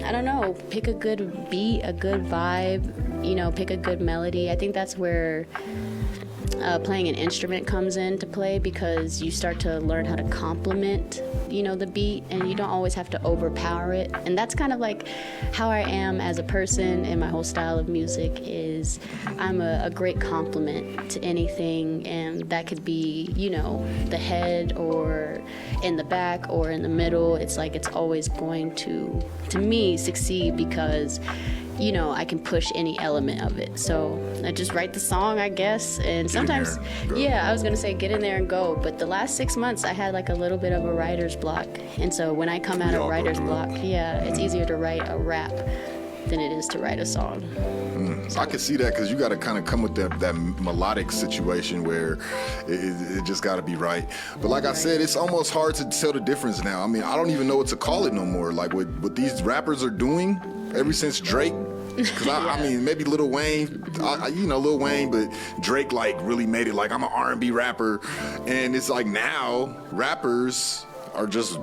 I don't know, pick a good beat, a good vibe, you know, pick a good melody. I think that's where playing an instrument comes into play, because you start to learn how to complement, you know, the beat, and you don't always have to overpower it. And that's kind of like how I am as a person, and my whole style of music is I'm a great complement to anything, and that could be, you know, the head or in the back or in the middle. It's like it's always going to me, succeed, because you know, I can push any element of it. So I just write the song, I guess, and sometimes, I was gonna say get in there and go, but the last 6 months I had like a little bit of a writer's block, and so when I come out of writer's block, it's easier to write a rap than it is to write a song. I can see that, because you got to kind of come with that melodic situation where it just got to be right. But like I said, it's almost hard to tell the difference now. I mean, I don't even know what to call it no more. Like what these rappers are doing ever since Drake. Because I mean, maybe Lil Wayne, Lil Wayne, but Drake like really made it like I'm an R&B rapper, and it's like now rappers are just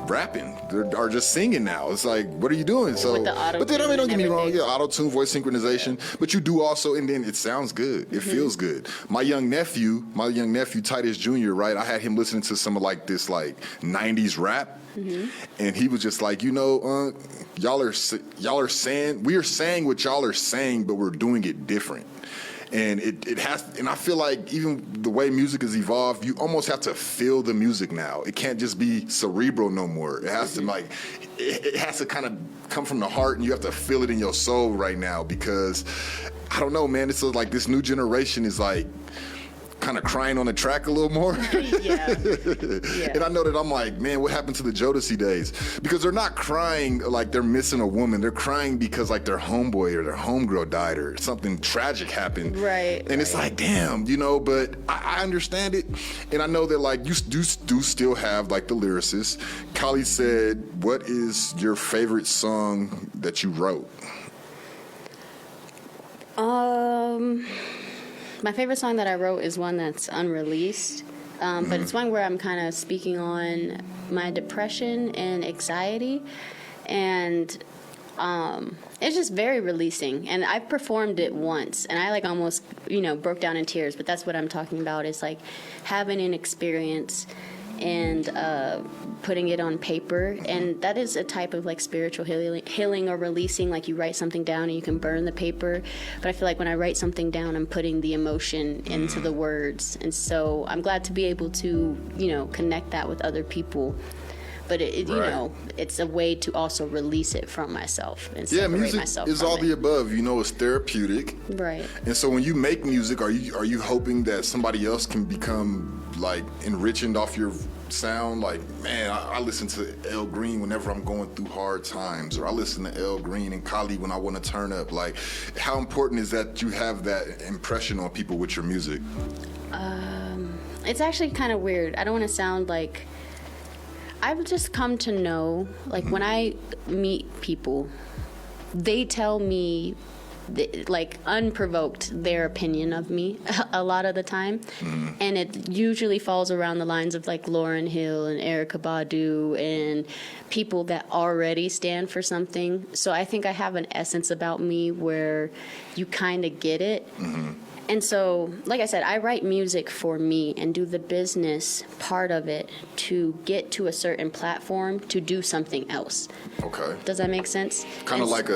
rapping, are just singing now. It's like, what are you doing? So, but then, I mean, don't get me wrong, auto-tune, voice synchronization, but you do also, and then it sounds good. It feels good. My young nephew, Titus Jr., right? I had him listening to some of like this like 90s rap, and he was just like, y'all are saying, we are saying what y'all are saying, but we're doing it different. And it has, and I feel like even the way music has evolved, you almost have to feel the music now. It can't just be cerebral no more. It has to like, it has to kind of come from the heart, and you have to feel it in your soul right now, because I don't know, man. It's like this new generation is like kind of crying on the track a little more. And I know that I'm like, man, what happened to the Jodeci days? Because they're not crying like they're missing a woman. They're crying because like their homeboy or their homegirl died or something tragic happened. And it's like, damn, but I understand it. And I know that like you do still have like the Lyricist. Kali said, what is your favorite song that you wrote? My favorite song that I wrote is one that's unreleased, but it's one where I'm kind of speaking on my depression and anxiety, and it's just very releasing. And I performed it once, and I like almost, broke down in tears, but that's what I'm talking about, is like having an experience and putting it on paper, and that is a type of like spiritual healing or releasing. Like you write something down and you can burn the paper, but I feel like when I write something down, I'm putting the emotion into the words, and so I'm glad to be able to connect that with other people. But it's a way to also release it from myself and separate music myself is from all it. the above. It's therapeutic, right? And so when you make music, are you hoping that somebody else can become like enriched off your sound? Like, man, I listen to Elle Green whenever I'm going through hard times, or I listen to Elle Green and Kali when I want to turn up. Like, how important is that you have that impression on people with your music? It's actually kind of weird. I don't want to sound like, I've just come to know, like when I meet people, they tell me like unprovoked their opinion of me a lot of the time, and it usually falls around the lines of like Lauran Hill and Erykah Badu and people that already stand for something. So I think I have an essence about me where you kind of get it. And so, like I said, I write music for me and do the business part of it to get to a certain platform to do something else. Okay. Does that make sense? Kind of like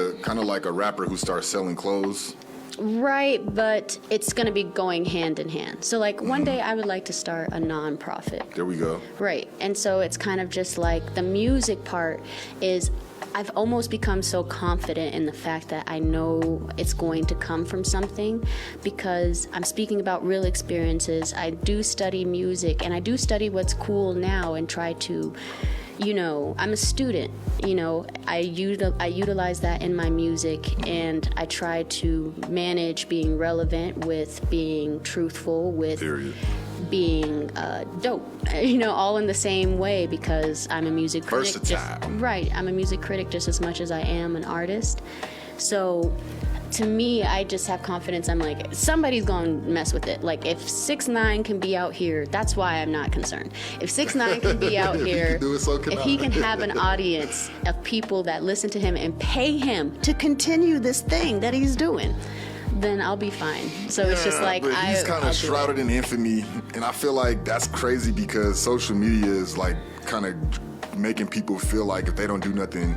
a rapper who starts selling clothes. Right, but it's going to be going hand in hand. So, like, one day I would like to start a nonprofit. There we go. Right. And so it's kind of just like the music part is, I've almost become so confident in the fact that I know it's going to come from something, because I'm speaking about real experiences. I do study music, and I do study what's cool now and try to, I'm a student, I utilize that in my music, and I try to manage being relevant with being truthful, with being dope, all in the same way, because I'm a music critic. Versatile. I'm a music critic just as much as I am an artist. So to me, I just have confidence. I'm like, somebody's gonna mess with it. Like, if 6ix9ine can be out here, that's why I'm not concerned. If 6ix9ine can be out here, if he can have an audience of people that listen to him and pay him to continue this thing that he's doing, then I'll be fine. So it's just like, but he's kind of shrouded in infamy, and I feel like that's crazy, because social media is like kind of making people feel like if they don't do nothing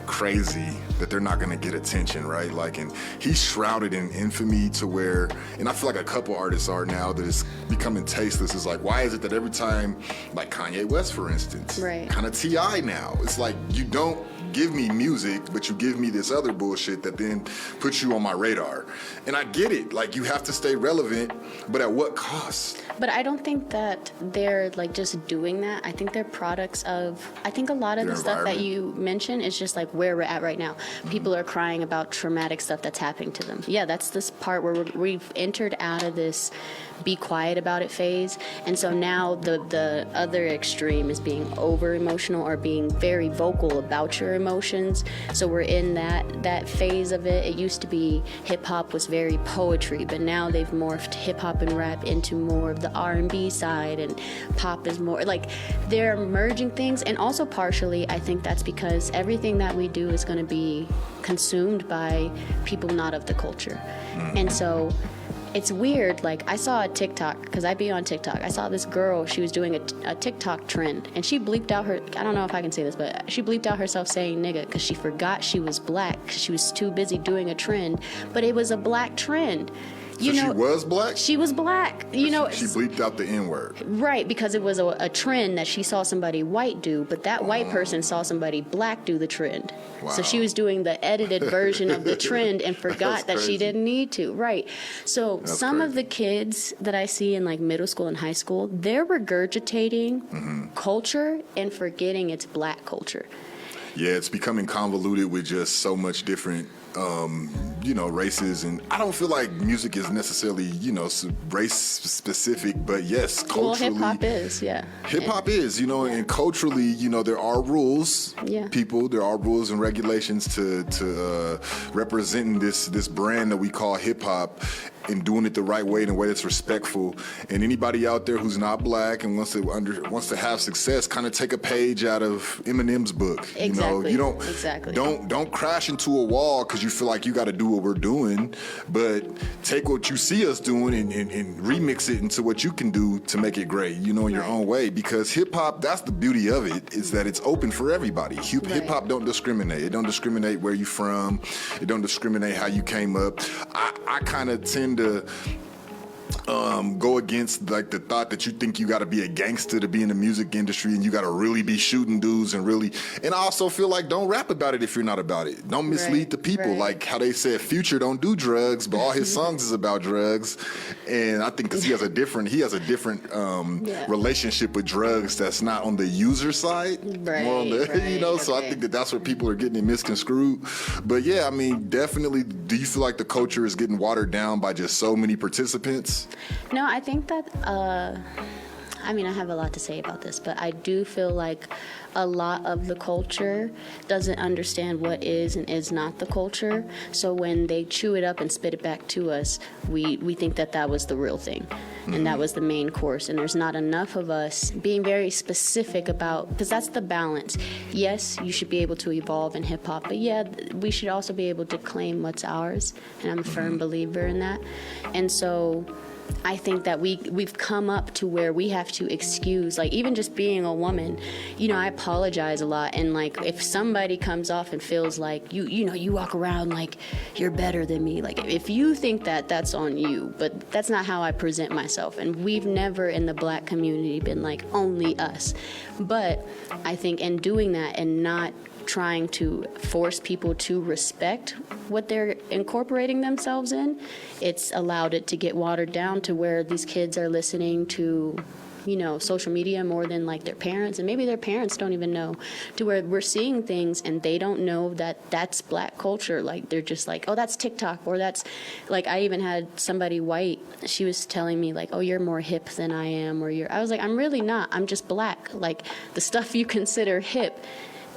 crazy, that they're not gonna get attention, right? Like, and he's shrouded in infamy to where, and I feel like a couple artists are now, that it's becoming tasteless. It's like, why is it that every time, like Kanye West, for instance, right, kind of T.I. now, it's like you don't give me music, but you give me this other bullshit that then puts you on my radar. And I get it. Like, you have to stay relevant, but at what cost? But I don't think that they're like just doing that. I think they're products of, I think a lot of the stuff that you mentioned is just like where we're at right now. People are crying about traumatic stuff that's happening to them. Yeah, that's this part where we've entered out of this be quiet about it phase. And so now the other extreme is being over emotional or being very vocal about your emotions. So we're in that phase of it. It used to be hip hop was very poetry, but now they've morphed hip hop and rap into more of the R&B side, and pop is more like they're merging things. And also partially I think that's because everything that we do is going to be consumed by people not of the culture. And so it's weird. Like, I saw a TikTok, because I be on TikTok. I saw this girl, she was doing a TikTok trend, and she bleeped out her, I don't know if I can say this, but she bleeped out herself saying nigga, because she forgot she was black, because she was too busy doing a trend, but it was a black trend. You know, she was black? She was black. You know, she bleeped out the N-word. Right, because it was a trend that she saw somebody white do, but that white person saw somebody black do the trend. Wow. So she was doing the edited version of the trend and forgot that she didn't need to. Right. So some of the kids that I see in like middle school and high school, they're regurgitating culture and forgetting it's black culture. Yeah, it's becoming convoluted with just so much different races, and I don't feel like music is necessarily, race specific, but yes, culturally. Well, hip-hop is, yeah. Hip-hop is, and culturally, there are rules, there are rules and regulations to representing this brand that we call hip-hop, and doing it the right way in a way that's respectful. And anybody out there who's not black and wants to have success, kind of take a page out of Eminem's book. Exactly. You don't crash into a wall because you feel like you got to do what we're doing, but take what you see us doing and remix it into what you can do to make it great, in your own way. Because hip hop, that's the beauty of it, is that it's open for everybody. Hip hop don't discriminate. It don't discriminate where you from. It don't discriminate how you came up. I kind of tend to go against like the thought that you think you got to be a gangster to be in the music industry, and you got to really be shooting dudes and I also feel like don't rap about it if you're not about it. Don't mislead the people. Like how they said Future don't do drugs, but all his songs is about drugs. And I think because he has a different relationship with drugs that's not on the user side, more on the So I think that's where people are getting it misconstrued. But yeah, I mean, definitely. Do you feel like the culture is getting watered down by just so many participants? No, I think that, I have a lot to say about this, but I do feel like a lot of the culture doesn't understand what is and is not the culture. So when they chew it up and spit it back to us, we think that was the real thing. And that was the main course. And there's not enough of us being very specific about, because that's the balance. Yes, you should be able to evolve in hip hop, but yeah, we should also be able to claim what's ours. And I'm a firm believer in that. And so I think that we've come up to where we have to excuse, like, even just being a woman, I apologize a lot. And like, if somebody comes off and feels like you walk around like you're better than me, like if you think that, that's on you, but that's not how I present myself. And we've never in the black community been like only us. But I think in doing that and not trying to force people to respect what they're incorporating themselves in, it's allowed it to get watered down to where these kids are listening to, social media more than like their parents, and maybe their parents don't even know, to where we're seeing things and they don't know that that's black culture. Like they're just like, oh, that's TikTok, or that's like, I even had somebody white, she was telling me like, oh, you're more hip than I am, or I was like, I'm really not, I'm just black. Like the stuff you consider hip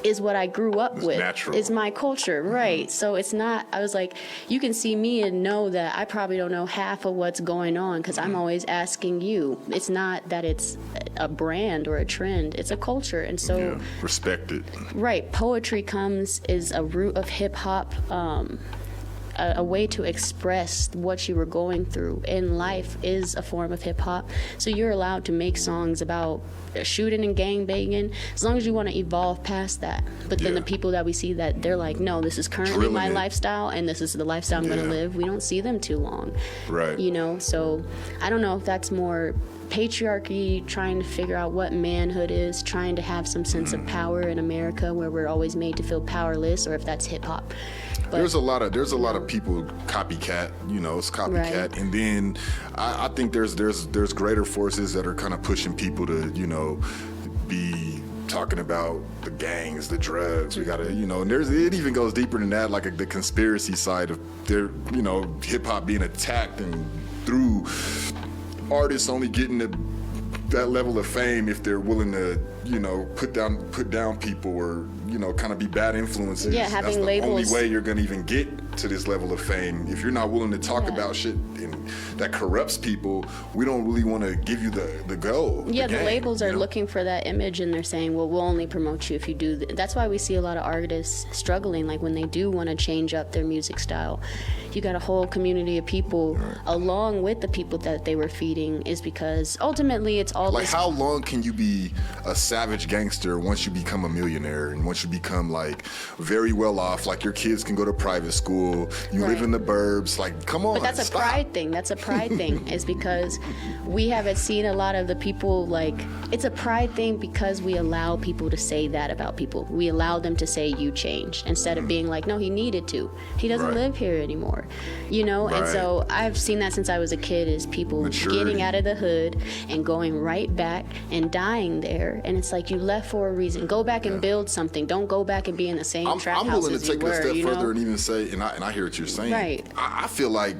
is what I grew up with. Natural. Is my culture, right? So it's not, I was like, you can see me and know that I probably don't know half of what's going on because I'm always asking you. It's not that it's a brand or a trend, it's a culture. And so respect it. Right. Poetry is a root of hip hop, a way to express what you were going through in life is a form of hip hop. So you're allowed to make songs about shooting and gang banging as long as you want to evolve past that. But then the people that we see that they're like, no, this is currently my lifestyle and this is the lifestyle I'm going to live, we don't see them too long. Right. So I don't know if that's more patriarchy, trying to figure out what manhood is, trying to have some sense of power in America where we're always made to feel powerless, or if that's hip hop. There's a lot of people copycat, it's copycat, and then I think there's greater forces that are kind of pushing people to be talking about the gangs, the drugs. We gotta, and it even goes deeper than that, like the conspiracy side of their, hip hop being attacked and through artists only getting that level of fame if they're willing to, put down people or, kind of be bad influences. Yeah, having That's the labels. only way you're gonna even get to this level of fame. If you're not willing to talk about shit that corrupts people, we don't really want to give you the go. Yeah, the labels are looking for that image, and they're saying, well, we'll only promote you if you do. That's why we see a lot of artists struggling, like when they do want to change up their music style. You got a whole community of people along with the people that they were feeding, is because ultimately it's all like how long can you be a savage gangster once you become a millionaire and once you become like very well off, like your kids can go to private school, you live in the burbs, like come on. But that's a pride thing. That's a pride thing, is because we haven't seen a lot of the people, like, it's a pride thing because we allow people to say that about people. We allow them to say you changed instead of being like, no, he needed to. He doesn't live here anymore. And so I've seen that since I was a kid, is people getting out of the hood and going right back and dying there. And it's like, you left for a reason. Go back and build something. Don't go back and be in the same trap house as you were. I'm willing to take it a step further and even say, and I hear what you're saying. Right. I feel like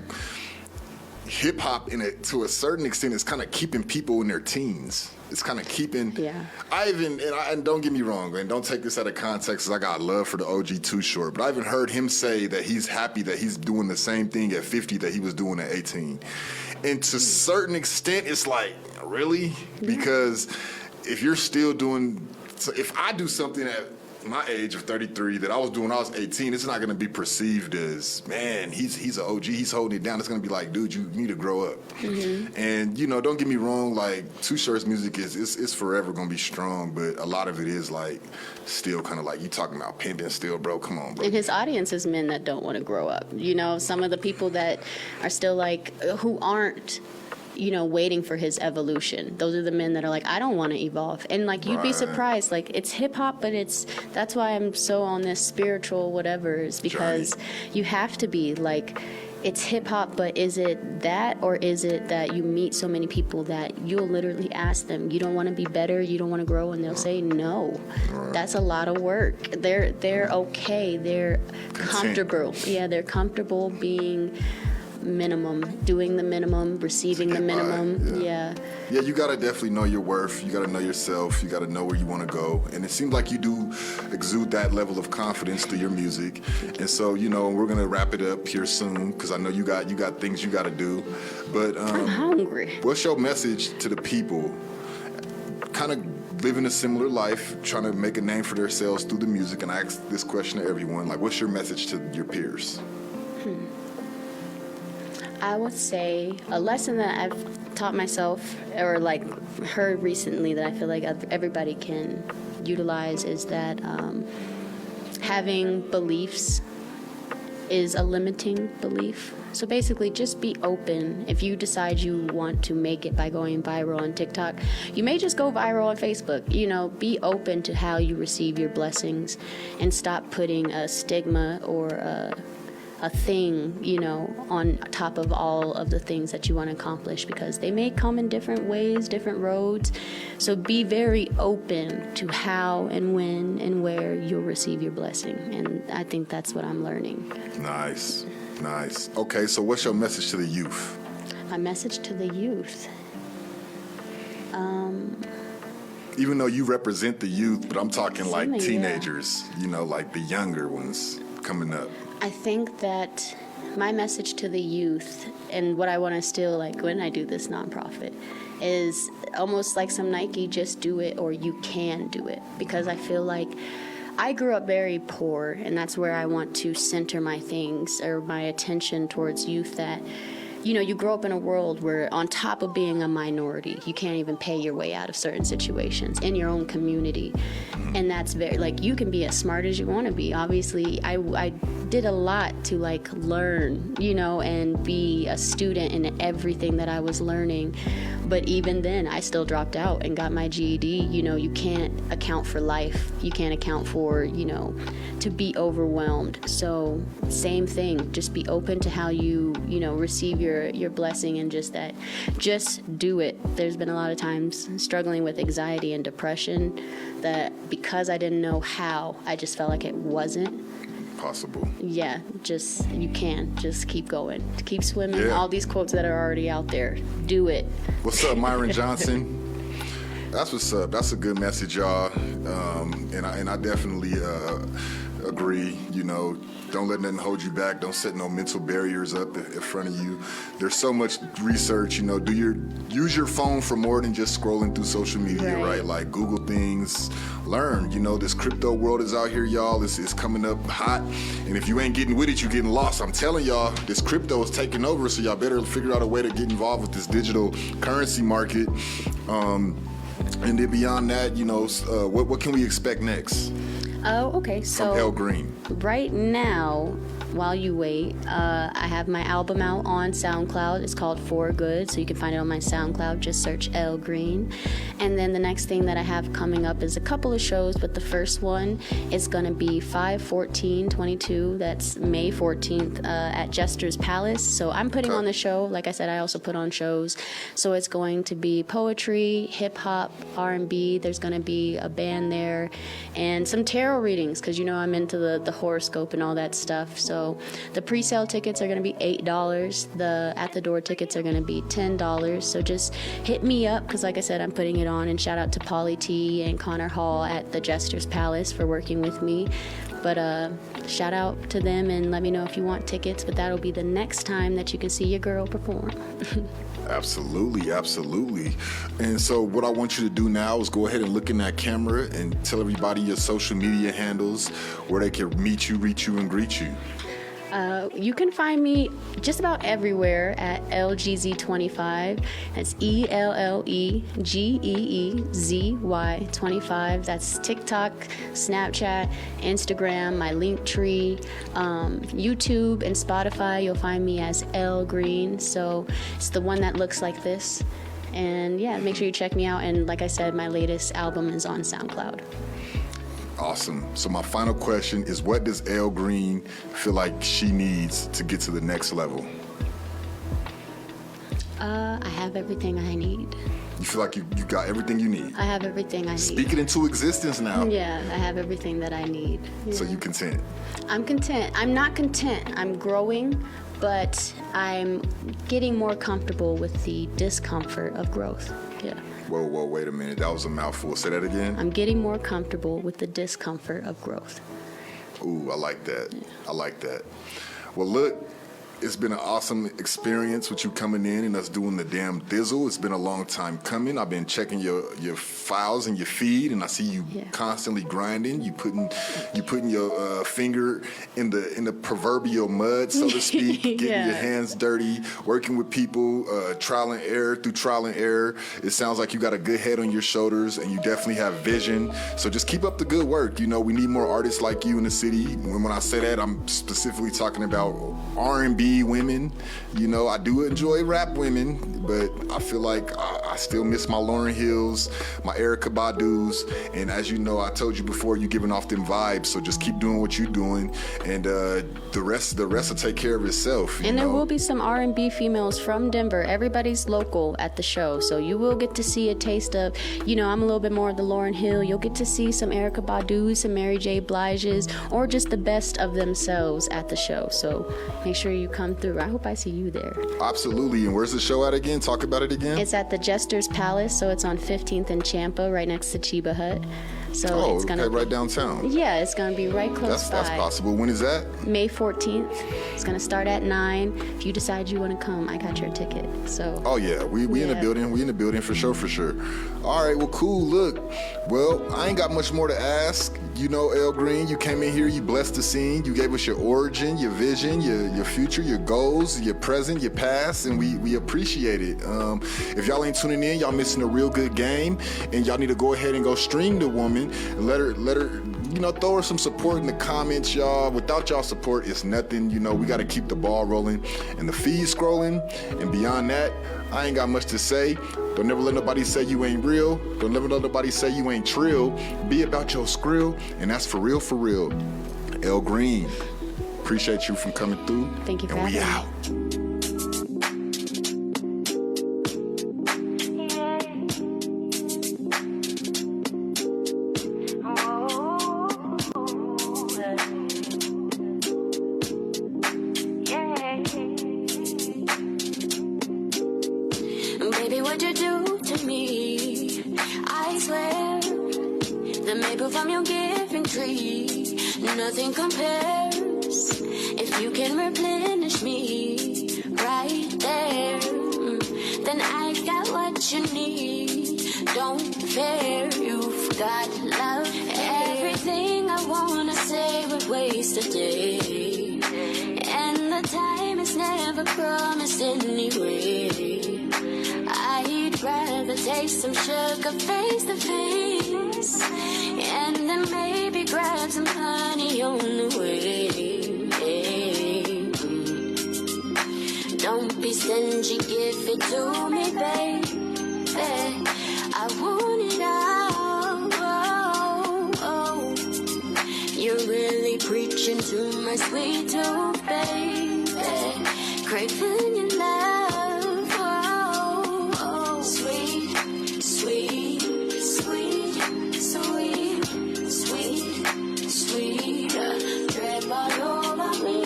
hip hop, to a certain extent, is kind of keeping people in their teens. It's kind of keeping. Yeah. And don't get me wrong, and don't take this out of context, because I got love for the OG Too Short, but I even heard him say that he's happy that he's doing the same thing at 50 that he was doing at 18. And to a certain extent, it's like, really? Because if you're still doing, so if I do something at my age of 33 that I was doing when I was 18, it's not going to be perceived as, man, he's an OG, he's holding it down. It's going to be like, dude, you need to grow up. And, don't get me wrong, like, Too Short's music is forever going to be strong, but a lot of it is, like, still kind of like, you talking about pimping still, bro, come on, bro. And his audience is men that don't want to grow up. Some of the people that are still, like, who aren't, waiting for his evolution. Those are the men that are like, I don't want to evolve. And like, you'd be surprised, like, it's hip hop, but that's why I'm so on this spiritual whatever, is because you have to be like, it's hip hop, but is it that, or is it that you meet so many people that you'll literally ask them, you don't want to be better, you don't want to grow, and they'll say no. That's a lot of work. They're okay. They're comfortable. Yeah, they're comfortable being minimum, doing the minimum, receiving the minimum. Yeah, you gotta definitely know your worth. You gotta know yourself. You gotta know where you want to go. And it seems like you do exude that level of confidence through your music. And so, we're gonna wrap it up here soon, because I know you got things you gotta do. But I'm hungry. What's your message to the people kind of living a similar life, trying to make a name for themselves through the music? And I ask this question to everyone, like, what's your message to your peers? I would say a lesson that I've taught myself, or like heard recently, that I feel like everybody can utilize, is that having beliefs is a limiting belief. So basically, just be open. If you decide you want to make it by going viral on TikTok, you may just go viral on Facebook. Be open to how you receive your blessings, and stop putting a stigma or a thing, on top of all of the things that you want to accomplish, because they may come in different ways, different roads. So be very open to how and when and where you'll receive your blessing. And I think that's what I'm learning. Nice. Okay, so what's your message to the youth? My message to the youth? Even though you represent the youth, but I'm talking like teenagers, like the younger ones coming up. I think that my message to the youth, and what I want to still, like, when I do this nonprofit, is almost like some Nike, just do it, or you can do it. Because I feel like I grew up very poor, and that's where I want to center my things, or my attention towards youth, that you grow up in a world where, on top of being a minority, you can't even pay your way out of certain situations in your own community. And that's very, like, you can be as smart as you want to be. Obviously, I did a lot to like learn, you know, and be a student in everything that I was learning. But even then, I still dropped out and got my GED. You know, you can't account for life. You can't account for, you know, to be overwhelmed. So same thing, just be open to how you know, receive your blessing, and just do it. There's been a lot of times struggling with anxiety and depression that because I didn't know how, I just felt like it wasn't possible. Yeah, you can just keep going, keep swimming. Yeah. All these quotes that are already out there, do it. What's up, Myron Johnson? That's what's up. That's a good message, y'all. And I definitely agree. You know, don't let nothing hold you back. Don't set no mental barriers up in front of you. There's so much research. You know, use your phone for more than just scrolling through social media, right? Like Google things, learn. You know, this crypto world is out here, y'all. It's coming up hot, and if you ain't getting with it, you're getting lost. I'm telling y'all, this crypto is taking over. So y'all better figure out a way to get involved with this digital currency market. And then beyond that, you know, what can we expect next? Oh, okay. So from Elle Green. Right now, while you wait, I have my album out on SoundCloud. It's called For Good, so you can find it on my SoundCloud. Just search Elle Green. And then the next thing that I have coming up is a couple of shows, but the first one is going to be 5/14/22. That's May 14th at Jester's Palace. So I'm putting on the show. Like I said, I also put on shows. So it's going to be poetry, hip-hop, R&B. There's going to be a band there and some tarot readings because, you know, I'm into the horoscope and all that stuff. So the pre-sale tickets are going to be $8. The at-the-door tickets are going to be $10. So just hit me up because, like I said, I'm putting it on. And shout out to Polly T and Connor Hall at the Jester's Palace for working with me. But shout out to them and let me know if you want tickets. But that'll be the next time that you can see your girl perform. Absolutely, absolutely. And so what I want you to do now is go ahead and look in that camera and tell everybody your social media handles, where they can meet you, reach you, and greet you. You can find me just about everywhere at LGZ25. That's ELLEGEEZY25. That's TikTok, Snapchat, Instagram, my Linktree, YouTube, and Spotify. You'll find me as Elle Green. So it's the one that looks like this. And yeah, make sure you check me out. And like I said, my latest album is on SoundCloud. Awesome. So my final question is, what does Elle Green feel like she needs to get to the next level? I have everything I need. You feel like you got everything you need? I have everything I need. Speak it into existence now. Yeah, I have everything that I need. Yeah. So you content? I'm content. I'm not content. I'm growing, but I'm getting more comfortable with the discomfort of growth. Yeah. Whoa, wait a minute. That was a mouthful. Say that again. I'm getting more comfortable with the discomfort of growth. Ooh, I like that. I like that. Well, look, it's been an awesome experience with you coming in and us doing the damn thizzle. It's been a long time coming. I've been checking your files and your feed, and I see you constantly grinding. You putting your finger in the proverbial mud, so to speak, getting your hands dirty, working with people, trial and error. It sounds like you got a good head on your shoulders, and you definitely have vision. So just keep up the good work. You know, we need more artists like you in the city. When I say that, I'm specifically talking about R&B women. You know, I do enjoy rap women, but I feel like I still miss my Lauran Hills, my Erykah Badu's, and as you know, I told you before, you giving off them vibes, so just keep doing what you're doing, and the rest will take care of itself. And there will be some R&B females from Denver. Everybody's local at the show, so you will get to see a taste of, you know, I'm a little bit more of the Lauran Hill. You'll get to see some Erykah Badu's, some Mary J. Blige's, or just the best of themselves at the show. So make sure you come through. I hope I see you there. Absolutely. And where's the show at again? Talk about it again. It's at the Jester's Palace, so it's on 15th and Champa, right next to Chiba Hut. So it's gonna be right downtown. Yeah, it's gonna be right close by. That's possible. When is that? May 14th. It's gonna start at 9. If you decide you want to come, I got your ticket. So. Oh yeah, we in the building. We in the building for sure. All right, well, cool. Look, well, I ain't got much more to ask. You know, Elle Green, you came in here, you blessed the scene, you gave us your origin, your vision, your future, your goals, your present, your past, and we appreciate it. If y'all ain't tuning in, y'all missing a real good game, and y'all need to go ahead and go stream the woman and let her throw her some support in the comments, y'all. Without y'all support, it's nothing. We got to keep the ball rolling and the feed scrolling. And beyond that, I ain't got much to say. Don't never let nobody say you ain't real. Don't never let nobody say you ain't trill. Be about your skrill, and that's for real, for real. Elle Green, appreciate you from coming through. Thank you for having me. And we out. Baby, what you do to me? I swear, the maple from your giving tree, nothing compares. If you can replenish me right there, then I got what you need. Don't fear, you've got love. Everything I wanna say would waste a day, and the time is never promised anyway. I'd rather taste some sugar face to face, and then maybe grab some honey on the way. Don't be stingy, give it to me, baby. I want it all. You're really preaching to my sweet tooth, baby. Craving your love. Sweet, sweet, sweet, sweet, sweet, sweet. Drip all over me.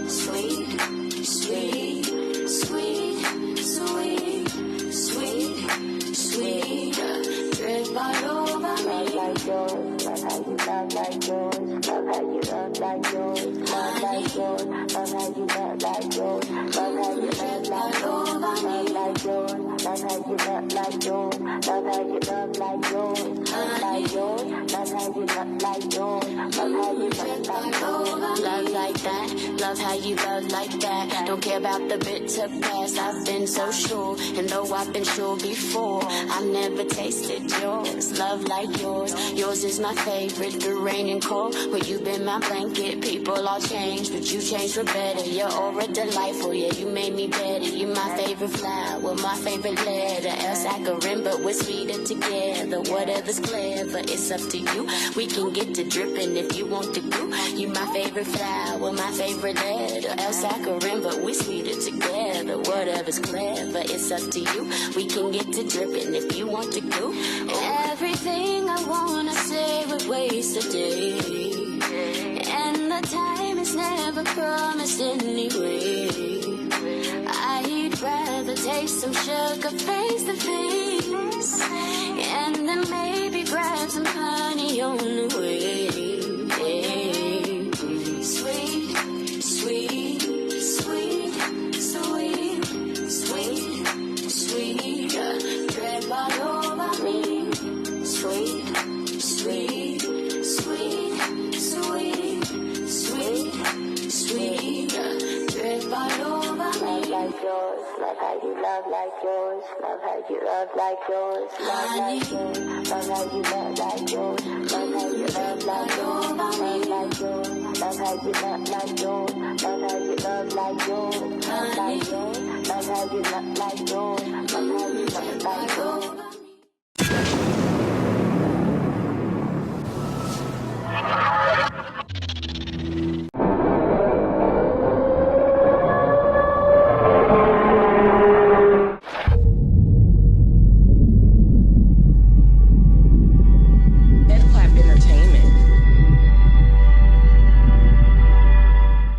Sweet, sweet, sweet, sweet, sweet, sweet. Drip all over me. Love like yours, love how you love like yours. Love how you love like yours. Love like yours, love how you love like yours. Love how you love like yours. Love like yours. Love how you love like yours. Love how you love like yours. Love like yours. Love how you love like yours. Love how you love like yours. Love like that. Love how you love like that. Don't care about the bitter past. I've been so sure, and though I've been sure before, I've never tasted yours. Love like yours. Yours is my favorite through rain and cold. Well, you've been my blanket. People all change, but you changed for better. You're aura delightful. Yeah, you made me better. You my favorite flower, my favorite letter. Else I could rim, but we're sweeter together. Whatever's clever, it's up to you. We can get to dripping if you want to go. You my favorite flower, my favorite letter. Else I could rim, but we're sweeter together. Whatever's clever, it's up to you. We can get to dripping if you want to go. Everything I wanna say would waste a day, and the time is never promised anyway. I'd rather taste some sugar face to face, and then maybe grab some honey on the way. Sweet, sweet, sweet, sweet, sweet, sweet. Drip all over me. Sweet, sweet, sweet, sweet, sweet, sweet. Drip all over me. Love like yours. Love how you love like yours. Love how you love like yours. Love like yours. Love how you love like yours. Love how you love like yours. Love like yours. Love how you love like yours. Love how you love like yours. Love like yours. Love how you love like yours. Love how you love like yours.